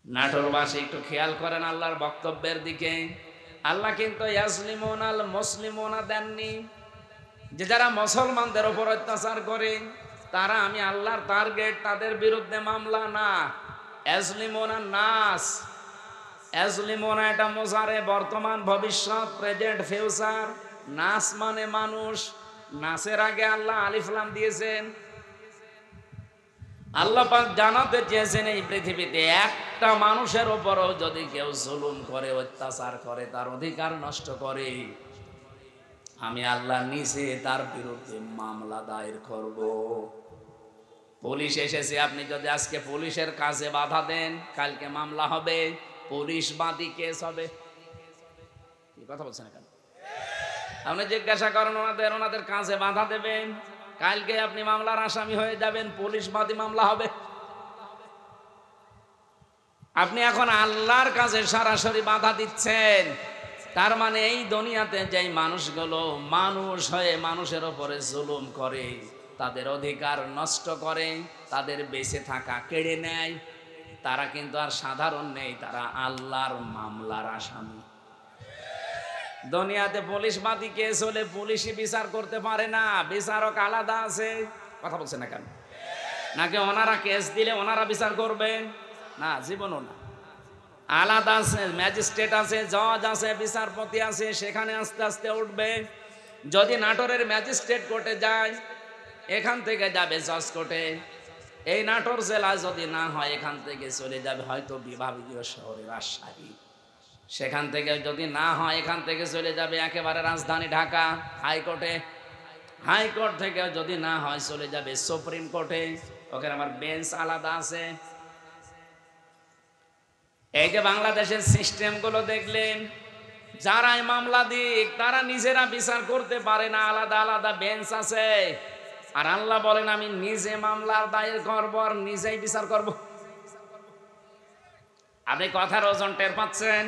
নাটোরবাসী একটু খেয়াল করেন আল্লাহর বক্তব্যের দিকে। আল্লাহ কিন্তু ইয়াসলিমুনাল মুসলিমুনা দেননি, যে যারা মুসলমানদের উপর অত্যাচার করে তারা আমি আল্লাহর টার্গেট, তাদের বিরুদ্ধে মামলা না। ইয়াসলিমুনা নাস, ইয়াসলিমুনা এটা মুজারে, বর্তমান ভবিষ্যৎ, প্রেজেন্ট ফিউচার। নাস মানে মানুষ, নাসের আগে আল্লাহ আলিফ লাম দিয়েছেন। আল্লাহ পাক জানাতে চেয়েছেন এই পৃথিবীতে একটা মানুষের উপরও যদি কেউ জুলুম করে, অত্যাচার করে, তার অধিকার নষ্ট করে, আমি আল্লাহ নিজে তার বিরুদ্ধে মামলা দায়ের করব। পুলিশ এসেছে, আপনি যদি আজকে পুলিশের কাজে বাধা দেন, কালকে মামলা হবে, পুলিশ বাদী কেস হবে। কি কথা বলছেন কেন? আপনি জিজ্ঞাসা করেন ওনাদের কাজে বাধা দেবেন, কালকে আপনি মামলার আসামি হয়ে যাবেন, পুলিশ বাদী মামলা হবে। আপনি এখন আল্লাহর কাছে সরাসরি বাধা দিচ্ছেন। তার মানে এই দুনিয়াতে যেই মানুষগুলো মানুষ হয়ে মানুষের উপরে জুলুম করে, তাদের অধিকার নষ্ট করে, তাদের বেঁচে থাকা কেড়ে নেয়, তারা কিন্তু আর সাধারণ নেই, তারা আল্লাহর মামলার আসামি। দুনিয়াতে পুলিশ বাদী কেস হলে পুলিশই বিচার করতে পারে না, বিচারক আলাদা আছে। কথা বলছে না কেন? নাকি ওনারা কেস দিলে ওনারা বিচার করবে? না, জীবনও না। আলাদা আছে, ম্যাজিস্ট্রেট আছে, জজ আছে, বিচারপতি আছে, সেখানে আস্তে আস্তে উঠবে। যদি নাটোরের ম্যাজিস্ট্রেট কোর্টে যায়, এখান থেকে যাবে জজ কোর্টে। এই নাটোর জেলা যদি না হয়, এখান থেকে চলে যাবে হয়তো বিভাগীয় শহরে রাজশাহী। সেখান থেকে যদি না হয়, এখান থেকে চলে যাবে একেবারে রাজধানী ঢাকা হাইকোর্টে। হাইকোর্ট থেকে যদি না হয়, চলে যাবে সুপ্রিম কোর্টে। ওখানে আমার বেঞ্চ আলাদা আছে। এই যে বাংলাদেশের সিস্টেমগুলো দেখলেন, যারাই মামলা দিক তারা নিজেরা বিচার করতে পারে না, আলাদা আলাদা বেঞ্চ আছে। আর আল্লাহ বলেন আমি নিজে মামলার দায়ের করব আর নিজেই বিচার করব। আপনি কথার ওজন টের পাচ্ছেন?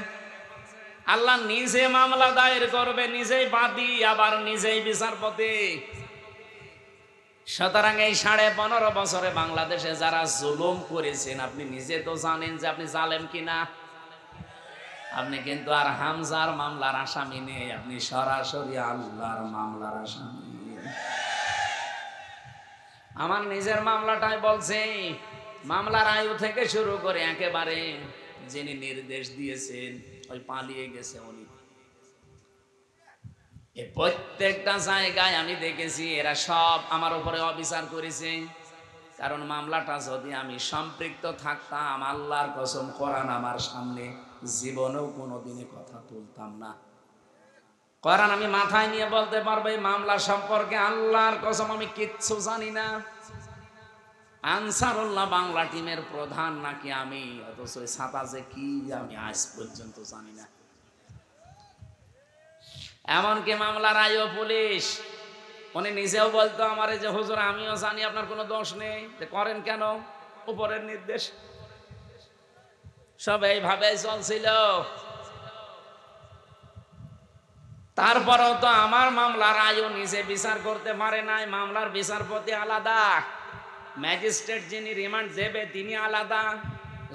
আল্লাহ নিজে মামলা দায়ের করবে, নিজেই বাদী, আবার নিজেই বিচারপতি। সুতরাং এই 15.5 বছরে বাংলাদেশে যারা জুলুম করেছেন, আপনি নিজে তো জানেন যে আপনি জালেম কিনা। আপনি কিন্তু আর হামজার মামলার আসামি নেই, আপনি সরাসরি আল্লাহর মামলার আসামি। আমার নিজের মামলাটাই বলছে, মামলার আয়ু থেকে শুরু করে একেবারে যিনি নির্দেশ দিয়েছেন ওই পালিয়ে গেছে উনি, এই প্রত্যেকটা জায়গায় আমি দেখেছি এরা সব আমার উপরে অবিচার করেছে। কারণ মামলাটা যদি আমি সম্পৃক্ত থাকতাম, আল্লাহর কসম কোরআন আমার সামনে, জীবনেও কোনোদিনে কথা তুলতাম না। কোরআন আমি মাথায় নিয়ে বলতে পারবো এই মামলা সম্পর্কে আল্লাহর কসম আমি কিচ্ছু জানি না। আনসারুল্লাহ বাংলা টিমের প্রধান নাকি আমি, অথচ ছাতা যে কি আমি আজ পর্যন্ত জানি না। এমনকি মামলার আইও পুলিশ, উনি নিজেও বলতো আমারে যে হুজুর আমিও জানি আপনার কোনো দোষ নেই, যে করেন কেন? উপরের নির্দেশ। সব এইভাবে চলছিল। তারপরেও তো আমার মামলার আইও নিজে বিচার করতে পারে নাই। মামলার বিচারপতি আলাদা, ম্যাজিস্ট্রেট যিনি রিমান্ড দেবে তিনি আলাদা,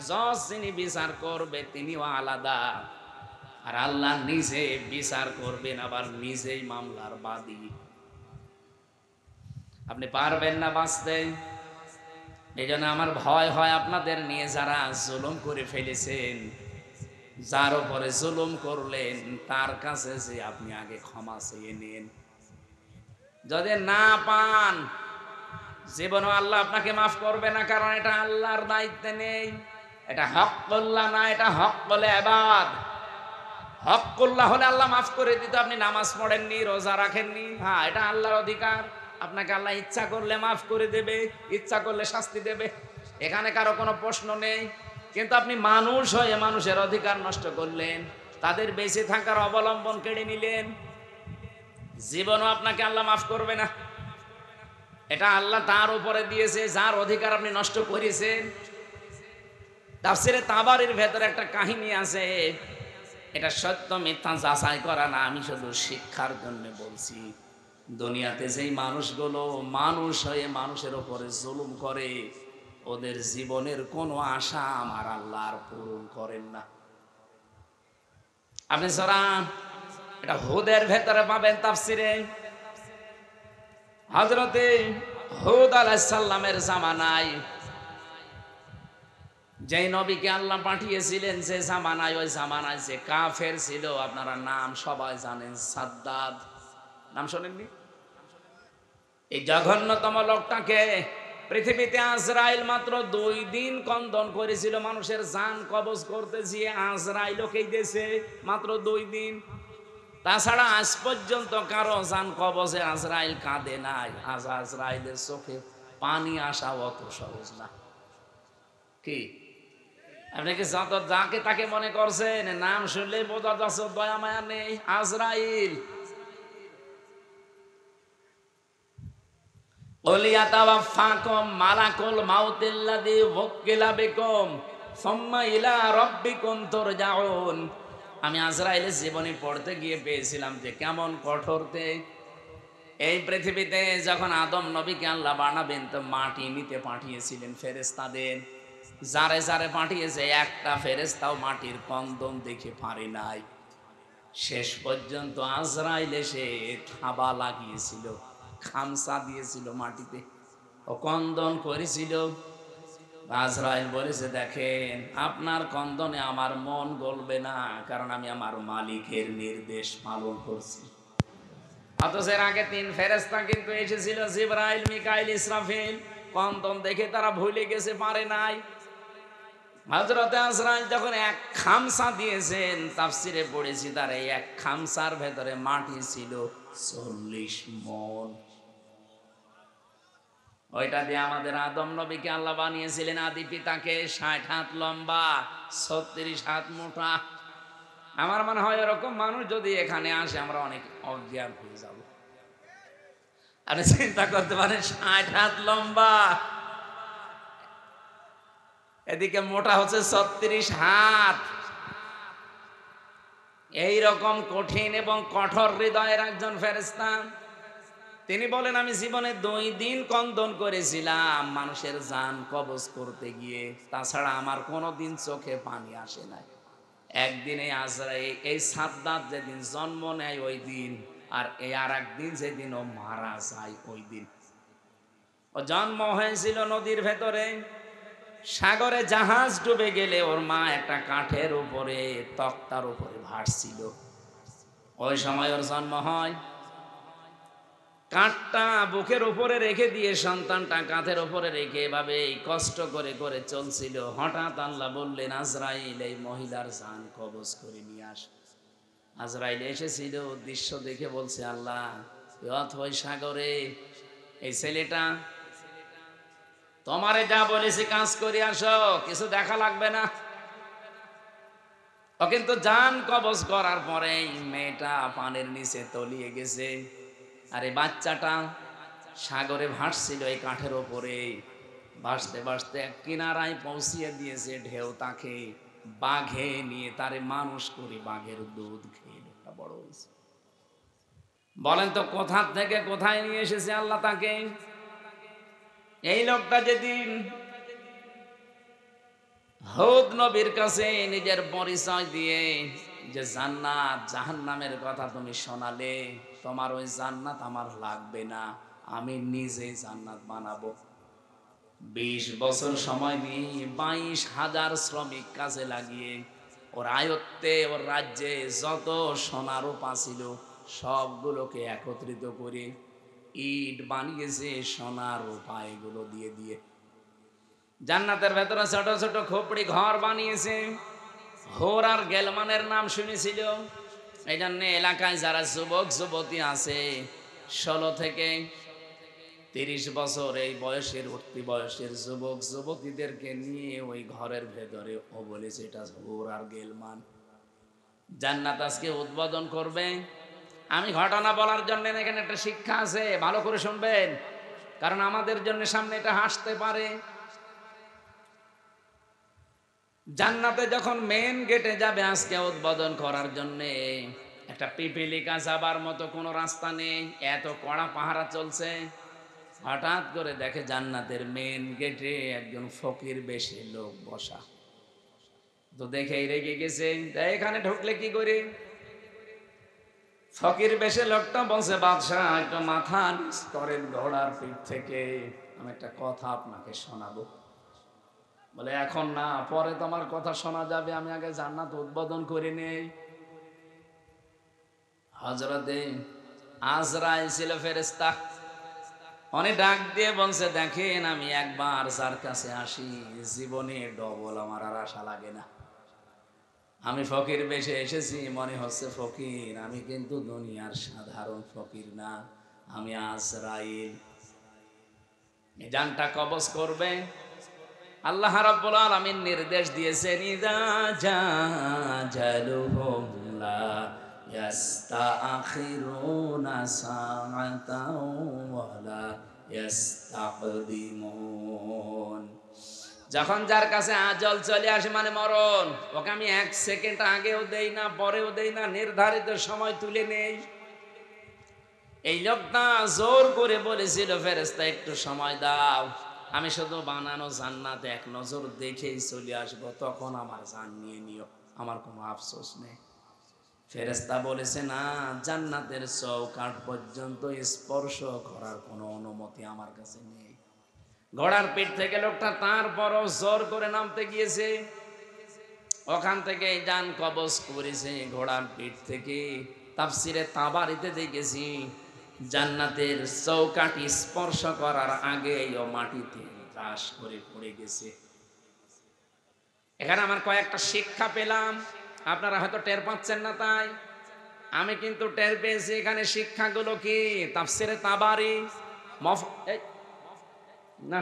জজ যিনি বিচার করবে তিনিও আলাদা। আর আল্লাহ নিজে বিচার করবেন, আবার নিজেই মামলার বাদী। আপনি পারবেন না বাঁচতে। এই জন্য আমার ভয় হয় আপনাদের নিয়ে, যারা জুলুম করে ফেলেছেন, যার উপরে জুলুম করলেন তার কাছে যে আপনি আগে ক্ষমা চেয়ে নিন। যদি না পান, জীবনও আল্লাহ আপনাকে মাফ করবে না, কারণ এটা আল্লাহর দায়িত্বে নেই। এটা হককুল্লাহ না, এটা হককুল ইবাদ। হককুল্লাহ হলে আল্লাহ মাফ করে দিত, আপনি নামাজ পড়েননি, রোজা রাখেননি, হ্যাঁ এটা আল্লাহর অধিকার। আপনাকে আল্লাহ ইচ্ছা করলে মাফ করে দেবে, ইচ্ছা করলে শাস্তি দেবে, এখানে কারো কোনো প্রশ্ন নেই। কিন্তু আপনি মানুষ হয়ে মানুষের অধিকার নষ্ট করলেন, তাদের বেঁচে থাকার অবলম্বন কেড়ে নিলেন, জীবনও আপনাকে আল্লাহ মাফ করবে না। এটা আল্লাহ তার উপরে দিয়েছে যার অধিকার আপনি নষ্ট করেছেন। তাফসিরে তাবারির ভেতরে একটা কাহিনী আছে, এটা সত্য মিথ্যা যাচাই করা না, আমি শুধু শিক্ষার জন্য বলছি। দুনিয়াতে যেই মানুষগুলো মানুষ হয়ে মানুষের উপরে জুলুম করে, ওদের জীবনের কোনো আশা আমার আল্লাহ আর পূরণ করেন না। আপনি সূরা এটা হুদের ভেতরে পাবেন তাফসিরে। হযরতে হুদ আলাইহিস সালামের জামানায় যেই নবীকে আল্লাহ পাঠিয়েছিলেন, যে জামানায়, ওই জামানায় যে কাফের ছিল, আপনারা নাম সবাই জানেন, সাদ্দাদ। নাম শোনেননি? এই জঘন্যতম লোকটাকে পৃথিবীতে আজরাইল মাত্র 2 দিন কন্দন করেছিল মানুষের জান কবজ করতে, যে আজরাইলকেই দিয়েছে মাত্র 2 দিন। তাছাড়া আজ পর্যন্ত কারো জান কবজে আজরাইল কাঁদে নাই। আজ আজরাইলের চোখে পানি আসা অত সহজ না। কি আপনি কি যত যাকে তাকে মনে করছেন? নাম শুনলেই বোঝা যাচ্ছে দয়া মায়া নেই। আজরাইল ওলিয়াতাওয়াফাকুম মালাকুল মাউতিল্লাযী ওয়াক্কিলা বিকুম সুম্মা ইলা রাব্বিকুম তুরজাউন। আমি আজরাইলের জীবনী পড়তে গিয়ে পেয়েছিলাম যে কেমন কঠোরতে। এই পৃথিবীতে যখন আদম নবীকে আল্লাহ বানাবেন, তো মাটি নিতে পাঠিয়েছিলেন ফেরেশতাদের। যারে যারে পাঠিয়েছে, একটা ফেরেশতাও মাটির কন্দন দেখে পারে নাই। শেষ পর্যন্ত আজরাইল এসে থাবা লাগিয়েছিল, খামসা দিয়েছিল মাটিতে, ও কন্দন করেছিল। আজরাইল বলেছে, দেখেন আপনার কন্দনে আমার মন গলবে না, কারণ আমি আমার মালিকের নির্দেশ পালন করছি। অথচ এর আগে 3 ফেরেশতা কিন্তু এসেছিল, জিবরাইল, মিকাইল, ইসরাফিল। কন্দন দেখে তারা ভুলে গেছে, পারে নাই। হযরত আজরাইল যখন এক খামসা দিয়েছেন, তাফসিরে পড়েছি তার এই এক খামসার ভেতরে মাটি ছিল 40 মণ। ওইটা দিয়ে আমাদের আদম নবীকে আল্লাহ বানিয়েছিলেন, আদি পিতাকে। 60 হাত লম্বা, 36 হাত মোটা। আমার মনে হয় এরকম মানুষ যদি এখানে আসে, আমরা অনেক অজ্ঞান হয়ে যাব। আপনি চিন্তা করতে পারেন, 60 হাত লম্বা, এদিকে মোটা হচ্ছে 36 হাত। এই রকম কঠিন এবং কঠোর হৃদয়ের একজন ফেরেশতা। তিনি বলেন, আমি জীবনে 2 দিন কন্দন করেছিলাম মানুষের জান কবজ করতে গিয়ে। তাছাড়া আমার কোনোদিন চোখে পানি আসে নাই। একদিনে আজরাইল, এই সাদ্দাত যেদিন জন্ম নেয় ওই দিন, আর এই আর একদিন যেদিন ও মারা যায় ওই দিন। ও জন্ম হয়েছিল নদীর ভেতরে। সাগরে জাহাজ ডুবে গেলে ওর মা একটা কাঠের উপরে, তক্তার উপরে ভাসছিল। ওই সময় ওর জন্ম হয়। কাঠটা বুকের উপরে রেখে দিয়ে, সন্তানটা কাঁধের উপরে রেখে এভাবে কষ্ট করে করে চলছিল। হঠাৎ আল্লাহ বললেন, আজরাইল, এই মহিলার জান কবজ করে নিয়ে আস। আজরাইল এসেছিল, দৃশ্য দেখে বলছে, আল্লাহ, ওই সাগরে এই ছেলেটা, তোমারে যা বলেছি কাজ করে আসো, কিছু দেখা লাগবে না। ও কিন্তু জান কবজ করার পরে মেয়েটা পানির নিচে তলিয়ে গেছে, আর এই বাচ্চাটা সাগরে ভাসছিল এই কাঠের ওপরে। ভাসতে ভাসতে এক কিনারায় পৌঁছিয়ে দিয়েছে ঢেউ তাকে। বাঘে নিয়ে তারে মানুষ করে বাঘের দুধ খেয়ে লোকটা বড় হয়েছে। বলেন তো কোথা থেকে কোথায় নিয়ে এসেছে আল্লাহ তাকে? এই লোকটা যেদিন হুদ নবীর কাছে নিজের পরিচয় দিয়ে যে জান্নাত জাহান্নামের কথা তুমি শোনালে, তোমার ওই জান্নাত আমার লাগবে না, আমি নিজে জান্নাত বানাবো। 20 বছর সময় নিয়ে 22,000 শ্রমিক কাজে লাগিয়ে ওর আয়ত্তে, ওর রাজ্যে যত সোনা রূপা ছিল সবগুলোকে একত্রিত করে ইট বানিয়েছে সোনা রূপা এগুলো দিয়ে দিয়ে। জান্নাতের ভেতরে ছোট ছোট খোপড়ি ঘর বানিয়েছে। হোর আর গেলমানের নাম শুনেছিল। এই জন্য এলাকায় যারা যুবক যুবতী আছে, 16 থেকে 30 বছর এই বয়সের, উঠতি বয়সের যুবক যুবতীদেরকে নিয়ে ওই ঘরের ভেতরে ও বলেছে, এটা হোর আর গেলমান। জান্নাত আজকে উদ্বোধন করবে। আমি ঘটনা বলার জন্য এখানে একটা শিক্ষা আছে, ভালো করে শুনবেন, কারণ আমাদের জন্য সামনে এটা হাসতে পারে। জান্নাতে যখন মেন গেটে যাবে আজকে উদ্বোধন করার জন্য, একটা পিপিলিকা যাবার মতো কোনো রাস্তা নেই, এত কড়া পাহারা চলছে। হঠাৎ করে দেখে জান্নাতের মেন গেটে একজন ফকির বেশে লোক বসা। তো দেখেই রেগে গেছে, এখানে ঢুকলে কি করে? ফকির বেশে লোকটা বলছে, বাদশাহ একটু মাথা নিচ করেন ঘোড়ার পিঠ থেকে, আমি একটা কথা আপনাকে শোনাবো। বলে এখন না, পরে তোমার কথা শোনা যাবে, আমি আগে জান্নাত উদ্বোধন করে নেই। হযরতে আজরাইল ছিল ফেরেশতা, উনি ডাক দিয়ে বলছে, দেখেন আমি একবার যার কাছে আসি জীবনে ডবল আমার আর আশা লাগে না। আমি ফকির বেশে এসেছি, মনে হচ্ছে ফকির, আমি কিন্তু দুনিয়ার সাধারণ ফকির না, আমি আজরাইল। এই জানটা কবজ করবে। আল্লাহ রাব্বুল আলামিন নির্দেশ দিয়েছেন, ইযা জাজালুহুম লা ইস্তাখিরুনা সাআতাও ওয়া লা ইস্তাকদিমুন। যখন যার কাছে আজল চলে আসে, মানে মরণ, ওকে আমি 1 সেকেন্ড আগেও দেই না, পরেও দেই না, নির্ধারিত সময় তুলে নেই। এই লোকটা জোর করে বলেছিল, ফেরেশতা একটু সময় দাও, আমি শুধু বানানো জান্নাত এক নজর দেখেই চলে আসবো, তখন আমার জান নিয়ে নিও, আমার কোনো আফসোস নেই। ফেরেশতা বলেছে, না, জান্নাতের চৌকাঠ পর্যন্ত স্পর্শ করার কোনো অনুমতি আমার কাছে নেই। ঘোড়ার পিঠ থেকে লোকটা তারপরও জোর করে নামতে গিয়েছে, ওখান থেকে জান কবজ করেছে ঘোড়ার পিঠ থেকে। তাফসিরে তাবারিতে দেখেছি, জান্নাতের চৌকাঠি স্পর্শ করার আগেই ও মাটিতে ত্রাস করে পড়ে গেছে। এখানে আমার কয়েকটা শিক্ষা পেলাম, আপনারা হয়তো টের পাচ্ছেন না, তাই আমি কিন্তু টের পেয়েছি। এখানে শিক্ষাগুলো কি? তাফসিরে তাবারি না,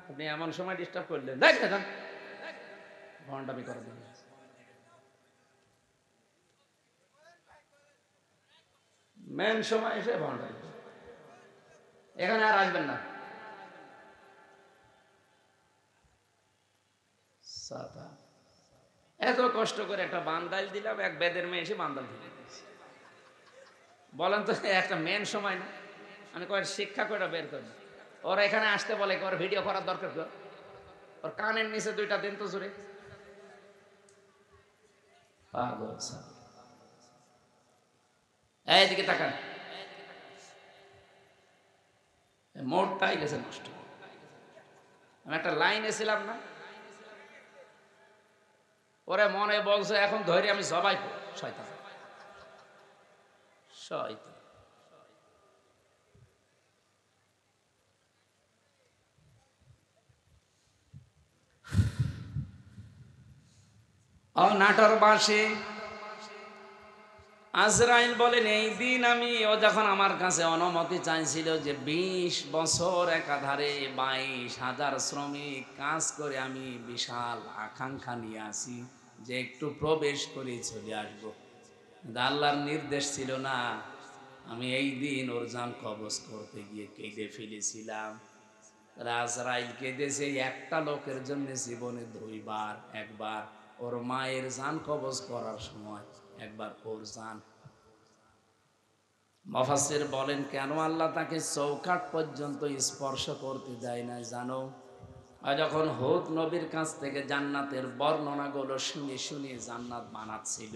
আপনি এমন সময় ডিস্টার্ব করলেন, দেখেন ঘন্টামি করে দিন। মেন সময় এসে ভন্ডামি, এখানে আর আসবেন না। এত কষ্ট করে একটা বান্দাইল দিলাম, এক বেদের মেয়ে এসে বান্দাল দিলে, বলেন তো একটা মেন সময় না? আমি কয়েক শিক্ষা করে বের করি। ওরা এখানে আসতে বলে, ওর ভিডিও করার দরকার, ওর কানের নিচে 2টা দিন তো জুড়ে। এইদিকে তাকান, মোড়টাই গেছে নষ্ট। আমি একটা লাইনে ছিলাম না, ওরে মনে বলছে এখন ধরে আমি জবাই করব, শয়তান শয়তান। নাটোর বাসে আজরাইল বলেন, এই দিন ও যখন আমার কাছে অনুমতি চাইছিল যে 20 বছর একাধারে 22,000 শ্রমিক কাজ করে, আমি বিশাল আকাঙ্ক্ষা নিয়ে আসি যে একটু প্রবেশ করে চলে আসবো, আল্লাহর নির্দেশ ছিল না। আমি এই দিন ওর জান কবজ করতে গিয়ে কেঁদে ফেলেছিলাম। আজরাইল কেঁদেছে একটা লোকের জন্য জীবনে 2 বার, একবার ওর মায়ের জান কবজ করার সময়, একবার ওর জান। মুফাসসির বলেন, কেন আল্লাহ তাকে চৌকাঠ পর্যন্ত স্পর্শ করতে দেয় না জানো? যখন হুদ নবীর কাছ থেকে জান্নাতের বর্ণনাগুলো শুনে শুনে জান্নাত বানাচ্ছিল,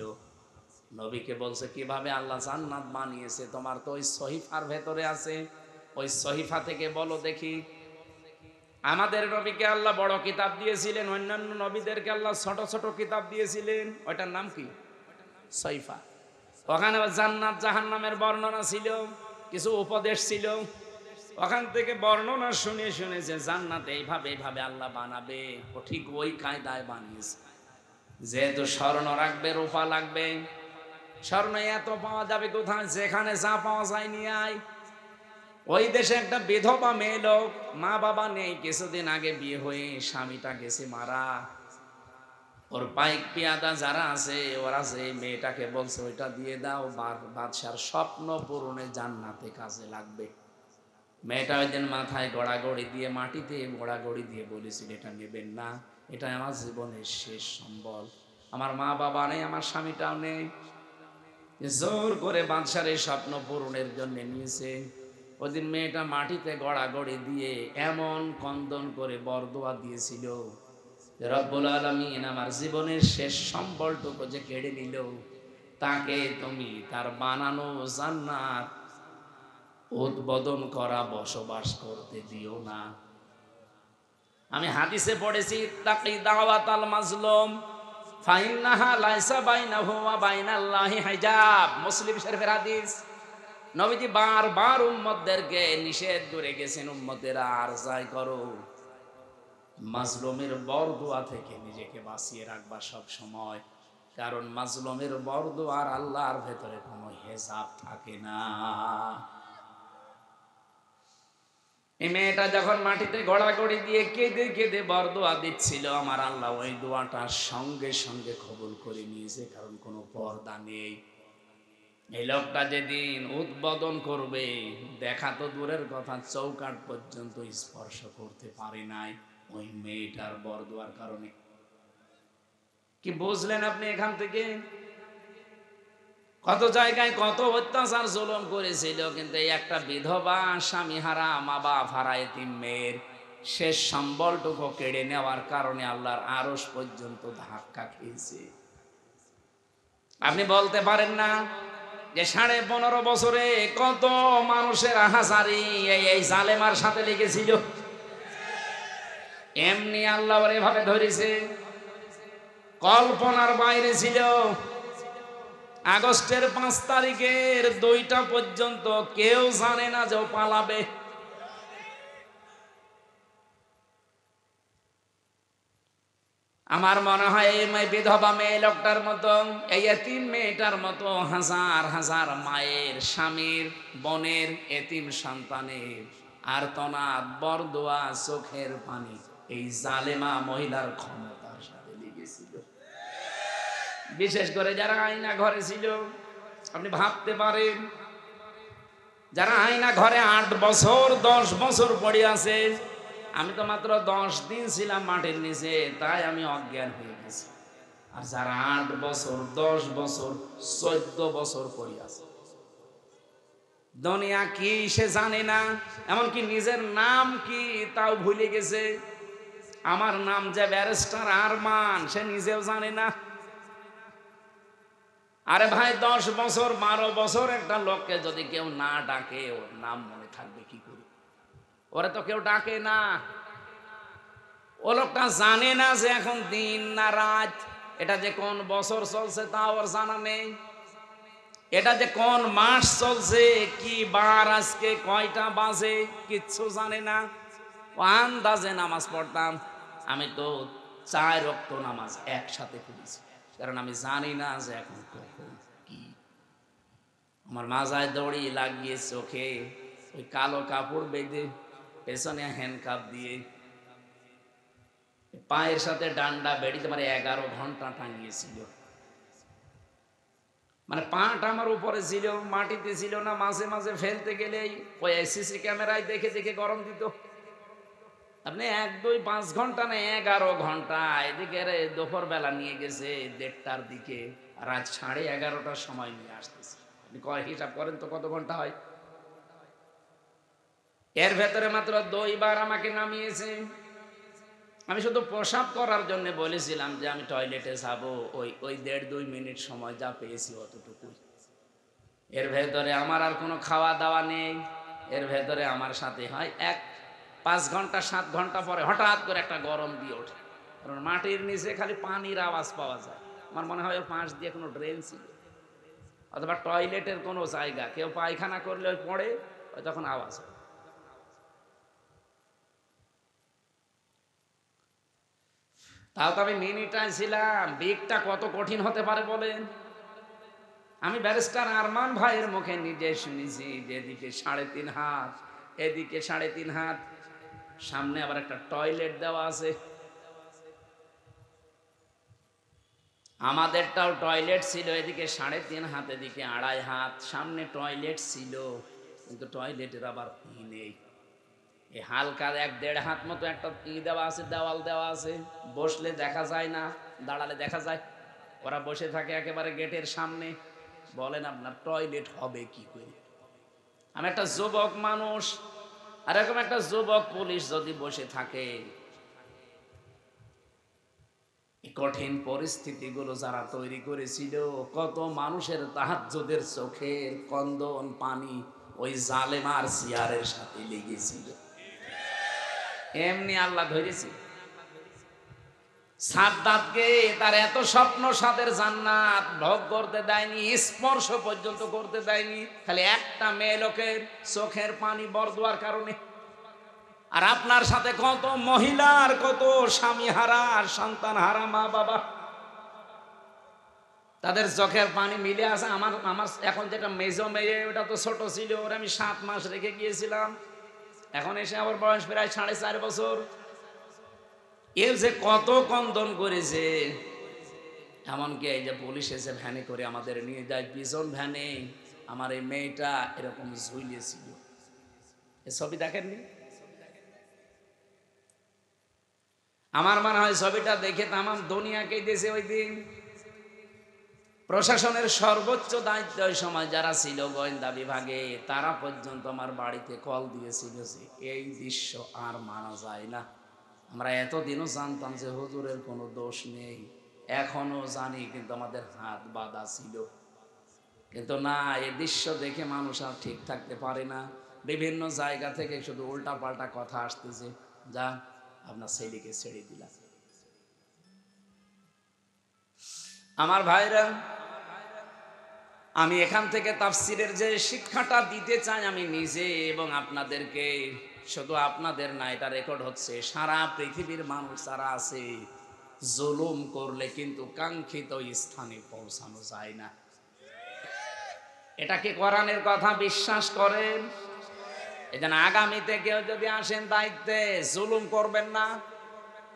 নবীকে বলছে, কিভাবে আল্লাহ জান্নাত বানিয়েছে তোমার তো ওই সহিফার ভেতরে আছে, ওই সহিফা থেকে বলো দেখি। আমাদের নবীকে আল্লাহ বড় কিতাব দিয়েছিলেন, অন্যান্য নবীদেরকে আল্লাহ ছোট ছোট কিতাব দিয়েছিলেন, ওইটার নাম কি? সহিফা। ওখানে জান্নাত জাহান্নামের বর্ণনা ছিল, কিছু উপদেশ ছিল, ওখান থেকে বর্ণনা শুনে শুনে যে জান্নাত এইভাবে এইভাবে আল্লাহ বানাবে, ও ঠিক ওই কায়দায় বানিয়েছে। যেহেতু স্বর্ণ রাখবে, রূপা লাগবে, স্বর্ণ এত পাওয়া যাবে কোথায়? যেখানে যা পাওয়া যায় নিয়ে আয়। ওই দেশে একটা বিধবা মেয়ে লোক, মা বাবা নেই, কিছুদিন আগে বিয়ে হয়ে স্বামীটা গেছে মারা, ওর পাইক পিয়াদা যারা আছে ওরা যে মেয়েটাকে বলছে ওইটা দিয়ে দাও, বাদশার স্বপ্ন পূরণে জান্নাতে কাজে লাগবে। মেয়েটা ওই দিন মাথায় গড়াগড়ি দিয়ে, মাটিতে গড়াগড়ি দিয়ে বলেছিল, এটা নেবেন না, এটা আমার জীবনের শেষ সম্বল, আমার মা বাবা নেই, আমার স্বামীটাও নেই। জোর করে বাদশার এই স্বপ্ন পূরণের জন্য নিয়েছে। ওদিন মেয়েটা মাটিতে গড়াগড়ি দিয়ে এমন কন্দন করে বরদোয়া দিয়েছিল, রব্বুল আলামিন আমার জীবনের শেষ সম্বলটুকু যে কেড়ে নিল, তাকে তুমি তার বানানো জান্নাত উদ্বোধন করা বসবাস করতে দিও না। আমি হাদিসে পড়েছি, তাকি দাওয়াতাল মাজলুম ফাইন্নাহা লাইসা বাইনাহু ওয়া বাইনাল্লাহি হিজাব। মুসলিম শরীফের হাদিস। নবীজি বারবার উম্মতদেরকে নিষেধ করে গেছেন, উম্মতেরা আর যাই করো, মাজলুমের বরদোয়া থেকে নিজেকে বাঁচিয়ে রাখবা সব সময়, কারণ মাজলুমের বরদোয়ার আল্লাহর ভেতরে কোনো হিসাব থাকে না। এই মেয়েটা যখন মাটিতে গড়াগড়ি দিয়ে কেঁদে কেঁদে বরদোয়া দিচ্ছিল, আমার আল্লাহ ওই দোয়াটা সঙ্গে সঙ্গে কবুল করে নিয়েছে, কারণ কোনো পর্দা নেই। এই লোকটা যেদিন উদ্বোধন করবে, দেখা তো দূরের কথা, চৌকাঠ পর্যন্ত স্পর্শ করতে পারে নাই ওই মেয়েটার বরদোয়ার কারণে। কি বুঝলেন আপনি এখান থেকে? কত জায়গায় কত অত্যাচার জুলুম করেছিল, কিন্তু এই একটা বিধবা, স্বামী হারা, মা বাপ হারা এতিম মেয়ের শেষ সম্বলটুকু কেড়ে নেওয়ার কারণে আল্লাহর আরশ পর্যন্ত ধাক্কা খেয়েছে। আপনি বলতে পারেন না যে 15.5 বছরে কত মানুষের আহাজারি এই জালেমার সাথে লেগেছিল, এমনি আল্লাহ ওর এভাবে ধরেছে, কল্পনার বাইরে ছিল। আগস্টের 5 তারিখের 2টা পর্যন্ত কেউ জানে না যে ও পালাবে। আমার মনে হয় এই বিধবা মেয়ে লোকটার মতো, এই এতিম মেয়েটার মতো হাজার হাজার মায়ের, স্বামীর, বোনের, এতিম সন্তানের আর্তনাদ, বরদোয়া, চোখের পানি এই জালেমা মহিলার ক্ষমতার সাথে লেগেছিল। বিশেষ করে যারা আয়না ঘরে ছিল, আপনি ভাবতে পারেন, যারা আয়না ঘরে 8 বছর 10 বছর পড়ে আছে। আমি তো মাত্র 10 দিন ছিলাম মাটির নিচে, তাই আমি অজ্ঞান হয়ে গেছি। আর যারা 8 বছর 10 বছর 14 বছর পড়ে আছে, দুনিয়া কি সে জানে না, এমনকি নিজের নাম কি তাও ভুলে গেছে। আমার নাম যে ব্যারিস্টার আরমান, সে নিজেও জানে না। আরে ভাই, 10 বছর 12 বছর একটা লোককে যদি কেউ না ডাকে, ওর নাম মনে থাকবে কি করে? ওরা তো কেউ ডাকে না। ও লোকটা জানে না যে এখন দিন না রাত, এটা যে কোন বছর চলছে তা ওর জানা নেই, এটা যে কোন মাস চলছে, কি বার আজকে, কয়টা বাজে, কিচ্ছু জানে না। ও আন্দাজে নামাজ পড়তাম। আমি তো 4 ওয়াক্ত নামাজ একসাথে পড়েছি, কারণ আমি জানি না যে এখন কখন কি। আমার মাজায় দড়ি লাগিয়ে, চোখে ওই কালো কাপড় বেঁধে, পেছনে হ্যান্ডকাপ দিয়ে, পায়ের সাথে ডান্ডা বেড়িতে মানে 11 ঘন্টা টাঙিয়েছিল। মানে পাটা আমার উপরে ছিল, মাটিতে ছিল না। মাঝে মাঝে ফেলতে গেলেই ওই সিসি ক্যামেরায় দেখে দেখে গরম দিত। আপনি 1, 2, 5 ঘন্টা না, 11 ঘন্টা। এদিকে দুপুর বেলা নিয়ে গেছে 1:30টার দিকে, রাত 11:30টার সময় নিয়ে আসতেছে। আপনি হিসাব করেন তো কত ঘন্টা হয়। এর ভেতরে মাত্র 2 বার আমাকে নামিয়েছে। আমি শুধু প্রসাব করার জন্য বলেছিলাম যে আমি টয়লেটে যাবো, ওই 1.5-2 মিনিট সময় যা পেয়েছি অতটুকুই। এর ভেতরে আমার আর কোনো খাওয়া দাওয়া নেই। এর ভেতরে আমার সাথে হয় 5 ঘন্টা 7 ঘন্টা পরে হঠাৎ করে একটা গরম দিয়ে ওঠে, কারণ মাটির নিচে খালি পানির আওয়াজ পাওয়া যায়। আমার মনে হয় পাশ দিয়ে কোনো ড্রেন ছিল, অথবা টয়লেটের কোনো জায়গা, কেউ পায়খানা করলে ওই পড়ে, ওই তখন আওয়াজ হয়। তাও তো আমি মিনিটায় ছিলাম। বিগটা কত কঠিন হতে পারে বলেন। আমি ব্যারিস্টার আরমান ভাইয়ের মুখে নিজে শুনেছি যে এদিকে 3.5 হাত, এদিকে 3.5 হাত, সামনে আবার একটা টয়লেট দেওয়া আছে। আমাদেরটাও টয়লেট ছিল, এদিকে 3.5 হাত, এদিকে 2.5 হাত, সামনে টয়লেট ছিল, কিন্তু টয়লেটের আবার নেই। এই হালকা 1-1.5 হাত মতো একটা দেওয়া আছে, দেওয়াল দেওয়া আছে। বসলে দেখা যায় না, দাঁড়ালে দেখা যায়। ওরা বসে থাকে একেবারে গেটের সামনে। বলেন আপনার টয়লেট হবে কি করে? আমি একটা যুবক মানুষ, আর এরকম একটা যুবক পুলিশ যদি বসে থাকে, কঠিন পরিস্থিতিগুলো যারা তৈরি করেছিল, কত মানুষের তাহাজ্জুদের চোখের কন্দন পানি ওই জালেমার চেয়ারের সাথে লেগেছিল। এমনি আল্লাহ ধরেছি সাদ্দাতকে, তার এত স্বপ্ন সাদের জান্নাত ভোগ করতে দেয়নি, স্পর্শ পর্যন্ত করতে দেয়নি, খালি একটা মেয়ে লোকের চোখের পানি বরদোয়ার কারণে। আর আপনার সাথে কত মহিলার, কত স্বামী হারা, সন্তান হারা মা বাবা, তাদের চোখের পানি মিলে আছে। আমার এখন যেটা মেজো মেয়ে, ওটা তো ছোট ছিল, ওর আমি 7 মাস রেখে গিয়েছিলাম, এখন এসে আমার বয়স প্রায় 4.5 বছর। এর যে কত কন্দন করেছে, এমনকি এই যে পুলিশ এসে ভ্যানে করে আমাদের নিয়ে যায়, পিছন ভ্যানে আমার এই মেয়েটা এরকম ঝুলিয়েছিল। এ ছবি দেখেননি? আমার মনে হয় ছবিটা দেখে তামাম দুনিয়াকে দিয়েছে ওই দিন। প্রশাসনের সর্বোচ্চ দায়িত্ব ওই সময় যারা ছিল গোয়েন্দা বিভাগে, তারা পর্যন্ত আমার বাড়িতে কল দিয়েছিল যে এই দৃশ্য আর মানা যায় না। আমরা এতদিনও জানতাম যে হুজুরের কোনো দোষ নেই, এখনো জানি, কিন্তু আমাদের হাত বাঁধা ছিল। কিন্তু না, এই দৃশ্য দেখে মানুষ আর ঠিক থাকতে পারে না। বিভিন্ন জায়গা থেকে শুধু উল্টা পাল্টা কথা আসতেছে, যা আপনার ছেলেকে ছেড়ে দিলাম। আমার ভাইরা, আমি এখান থেকে তাফসিরের যে শিক্ষাটা দিতে চাই আমি নিজে এবং আপনাদেরকে, শুধু আপনাদের না, এটা রেকর্ড হচ্ছে, সারা পৃথিবীর মানুষ যারা আছে, জুলুম করলে কিন্তু কাঙ্ক্ষিত স্থানে পৌঁছানো যায় না। এটা কি কোরআনের কথা বিশ্বাস করেন? এজন্য আগামীতে কেউ যদি আসেন দায়িত্বে, জুলুম করবেন না।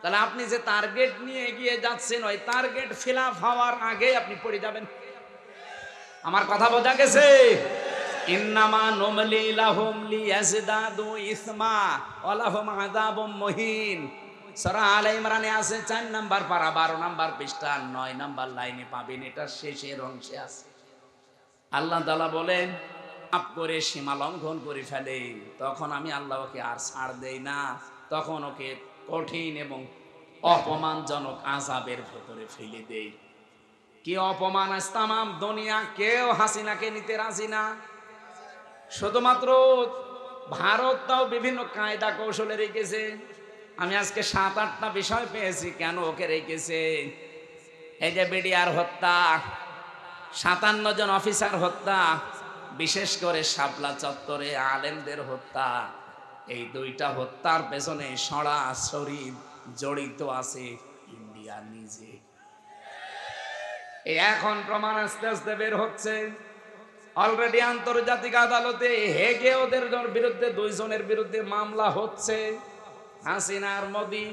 তাহলে আপনি যে টার্গেট নিয়ে এগিয়ে যাচ্ছেন, ওই টার্গেট ফিল আপ হওয়ার আগে আপনি পড়ে যাবেন। আমার কথা বোঝা গেছে? ইন্নামা নুমলি লাহুম লিয়াজদাদু ইসমা ওয়া লাহুম আযাবুম মুহিন। সূরা আলে ইমরানে আছে 4 নাম্বার পারা 12 নাম্বার পৃষ্ঠা 9 নাম্বার লাইনে পাবেন, এটা শেষের অংশে আছে। আল্লাহ তাআলা বলেন, পাপ করে সীমা লঙ্ঘন করে ফেলে, তখন আমি আল্লাহ ওকে আর ছাড় দেই না, তখন ওকে কঠিন এবং অপমানজনক আযাবের ভেতরে ফেলে দেই। কি অপমান! আজ তামাম দুনিয়া কেউ হাসিনাকে নিতে রাজি না। শুধুমাত্র ভারত তাও বিভিন্ন কায়দা কৌশলে রেখেছে। আমি আজকে 7-8টা বিষয় পেয়েছি কেন ওকে রেখেছে। এই যে বিডিআর হত্যা, 57 জন অফিসার হত্যা, বিশেষ করে শাপলা চত্বরে আলেমদের হত্যা, এই 2টা হত্যার পেছনে সরাসরি জড়িত আছে ইন্ডিয়া নিজে। এখন প্রমাণ আস্তে আস্তে বের হচ্ছে। অলরেডি আন্তর্জাতিক আদালতে হেগে ওদের বিরুদ্ধে 2 জনের বিরুদ্ধে মামলা হচ্ছে, হাসিনা আর মোদি।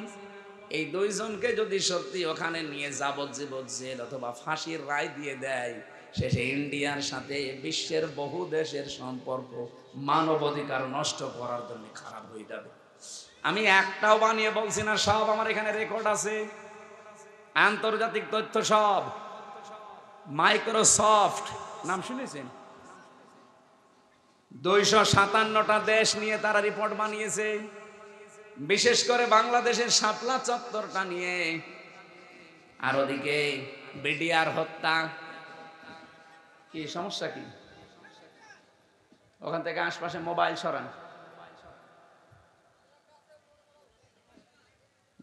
এই 2 জনকে যদি সত্যি ওখানে নিয়ে যাবজ্জীবন জেল অথবা ফাঁসির রায় দিয়ে দেয়, শেষে ইন্ডিয়ার সাথে বিশ্বের বহু দেশের সম্পর্ক মানবাধিকার নষ্ট করার জন্য খারাপ হয়ে যাবে। আমি একটাও বানিয়ে বলছি না, সব আমার এখানে রেকর্ড আছে, আন্তর্জাতিক তথ্য সব। মাইক্রোসফট নাম শুনেছেন? 257টা দেশ নিয়ে তারা রিপোর্ট বানিয়েছে, বিশেষ করে বাংলাদেশের শাপলা চত্বরটা নিয়ে। আর ওদিকে বিডিআর হত্যা। কি সমস্যা? কি ওখান থেকে আশপাশে মোবাইল সরান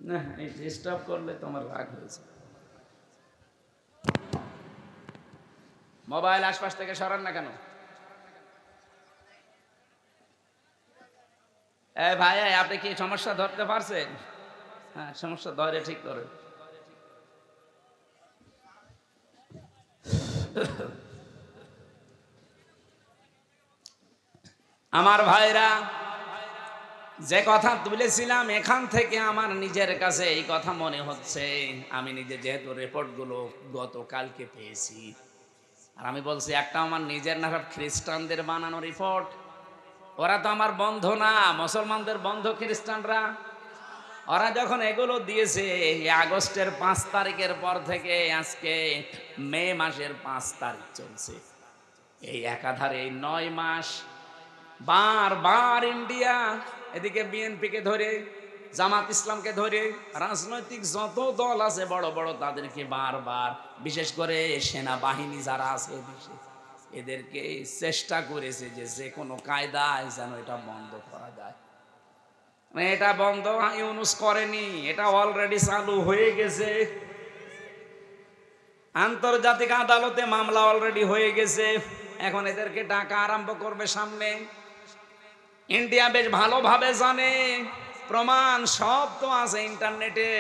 না, এই ডিস্টার্ব করলে তোমার রাগ হয়েছে। মোবাইল আশপাশ থেকে সরান না কেন? ভাই আপনি কি সমস্যা ধরতে পারছেন? হ্যাঁ, সমস্যা ধরে ঠিক করে। আমার ভাইরা, যে কথা তুলেছিলাম এখান থেকে আমার নিজের কাছে এই কথা মনে হচ্ছে। আমি নিজে যেহেতু রিপোর্টগুলো গতকালকে পেয়েছি, আর আমি বলছি একটা আমার নিজের না, খ্রিস্টানদের বানানো রিপোর্ট। ওরা তো আমার বন্ধু না, মুসলমানদের বন্ধু খ্রিস্টানরা। ওরা যখন এগুলো দিয়েছে আগস্টের 5 তারিখের পর থেকে আজকে মে মাসের 5 তারিখ চলছে, এই একাধারে 9 মাস বারবার ইন্ডিয়া এদিকে বিএনপিকে ধরে, জামাত ইসলামকে ধরে, রাজনৈতিক যত দল আছে বড় বড় তাদেরকে বারবার, বিশেষ করে সেনাবাহিনী যারা আছে দেশে, এদেরকে চেষ্টা করেছে যে যে কোনো কায়দায় যেন এটা বন্ধ করা যায়। এটা বন্ধ ইউনুস করেনি, এটা অলরেডি চালু হয়ে গেছে। আন্তর্জাতিক আদালতে মামলা অলরেডি হয়ে গেছে, এখন এদেরকে ডাকা আরম্ভ করবে সামনে। ইন্ডিয়া বেশ ভালোভাবে জানে, প্রমাণ সব তো আছে ইন্টারনেটে।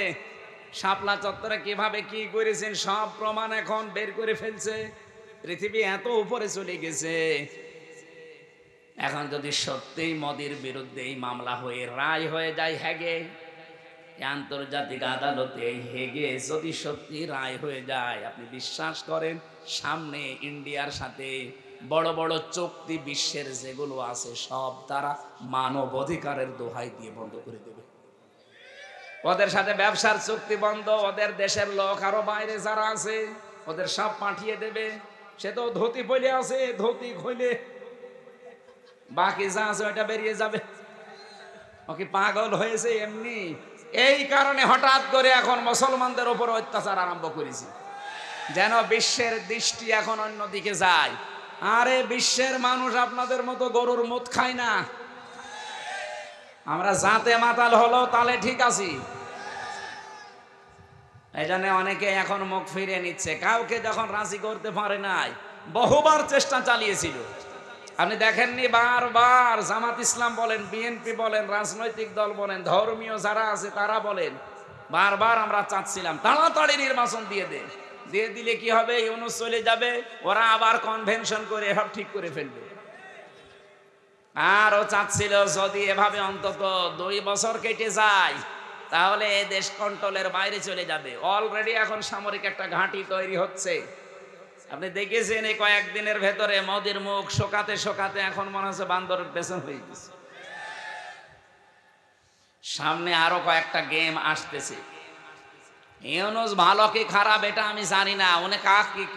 শাপলা চত্বরে কিভাবে কি করেছেন সব প্রমাণ এখন বের করে ফেলছে। পৃথিবী এত উপরে চলে গেছে। এখন যদি সত্যিই মোদির বিরুদ্ধে এই মামলা হয়ে রায় হয়ে যায় হেগে, আন্তর্জাতিক আদালতে হেগে যদি সত্যি রায় হয়ে যায়, আপনি বিশ্বাস করেন সামনে ইন্ডিয়ার সাথে বড় বড় চুক্তি বিশ্বের যেগুলো আছে সব তারা মানব অধিকারের দোহাই দিয়ে বন্ধ করে দেবে। ওদের সাথে ব্যবসার চুক্তি বন্ধ, ওদের দেশের লোক আরো বাইরে যারা আছে ওদের সব পাঠিয়ে দেবে। সে তো ধুতি পইলে আছে, ধুতি খুলে বাকি যা আছে ওটা বেরিয়ে যাবে। ও কি পাগল হয়েছে এমনি? এই কারণে হঠাৎ করে এখন মুসলমানদের উপর অত্যাচার আরম্ভ করেছে, যেন বিশ্বের দৃষ্টি এখন অন্যদিকে যায়। আরে বিশ্বের মানুষ আপনাদের মতো গরুর মুত খায় না। আমরা জাতে মাতাল হলো তাহলে ঠিক আছি। এই জন্য অনেকে এখন মুখ ফিরিয়ে নিচ্ছে, কাউকে যখন রাজি করতে পারে নাই, বহুবার চেষ্টা চালিয়েছিল। আপনি দেখেননি বারবার জামাত ইসলাম বলেন, বিএনপি বলেন, রাজনৈতিক দল বলেন, ধর্মীয় যারা আছে তারা বলেন, বারবার আমরা চাচ্ছিলাম তাড়াতাড়ি নির্বাচন দিয়ে দিলে কি হবে, ইউনুস চলে যাবে, ওরা আবার কনভেনশন করে সব ঠিক করে ফেলবে। আর ও চাচ্ছিল যদি এভাবে অন্তত 2 বছর কেটে যায় তাহলে এই দেশ কন্ট্রোলের বাইরে চলে যাবে। অলরেডি এখন সামরিক একটা ঘাঁটি তৈরি হচ্ছে। আপনি দেখেছেন এই কয়েকদিনের ভেতরে মোদির মুখ শোকাতে শোকাতে এখন মনে হচ্ছে বান্দরের পেছন হয়ে গেছে। সামনে আরো কয়েকটা গেম আসতেছে। ইউনুস ভালো কি খারাপ এটা আমি জানি না,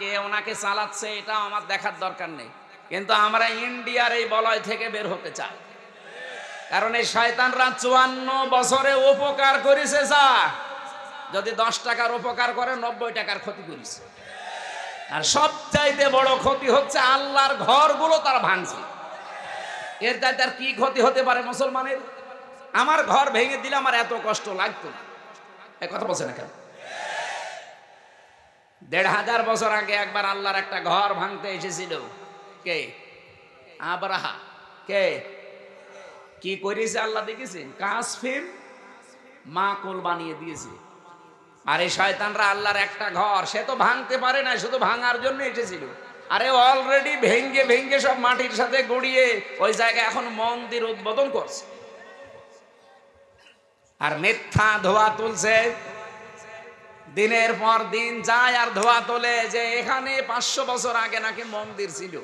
কে ওনাকে চালাচ্ছে এটা আমার দেখার দরকার নেই, কিন্তু আমরা ইন্ডিয়ার এই বলয় থেকে বের হতে চাই। কারণ এই শয়তানরা 54 বছরে উপকার করেছে, যা যদি 10 টাকার উপকার করে 90 টাকার ক্ষতি করেছে। আর সবচাইতে বড় ক্ষতি হচ্ছে আল্লাহর ঘরগুলো তারা ভাঙছে। এর চাইতে আর কি ক্ষতি হতে পারে মুসলমানের? আমার ঘর ভেঙে দিলে আমার এত কষ্ট লাগতো না। এই কথা বলছে না কেন? 1500 বছর আগে একবার আল্লাহর একটা ঘর ভাঙতে এসেছিল। কে? আবরাহা। কে কি করেছে আল্লাহ দেখেছেন? কাসফিম মাকুল বানিয়ে দিয়েছে। আর এই শয়তানরা আল্লাহর একটা ঘর সে তো ভাঙতে পারে না, শুধু ভাঙার জন্য এসেছিল। আরে অলরেডি ভেঙ্গে ভেঙ্গে সব মাটির সাথে গড়িয়ে ওই জায়গায় এখন মন্দির উদ্বোধন করছে। আর মিথ্যা ধোয়া তুলছে, দিনের পর দিন যায় আর ধোয়া তোলে যে এখানে 500 বছর আগে নাকি মন্দির ছিল।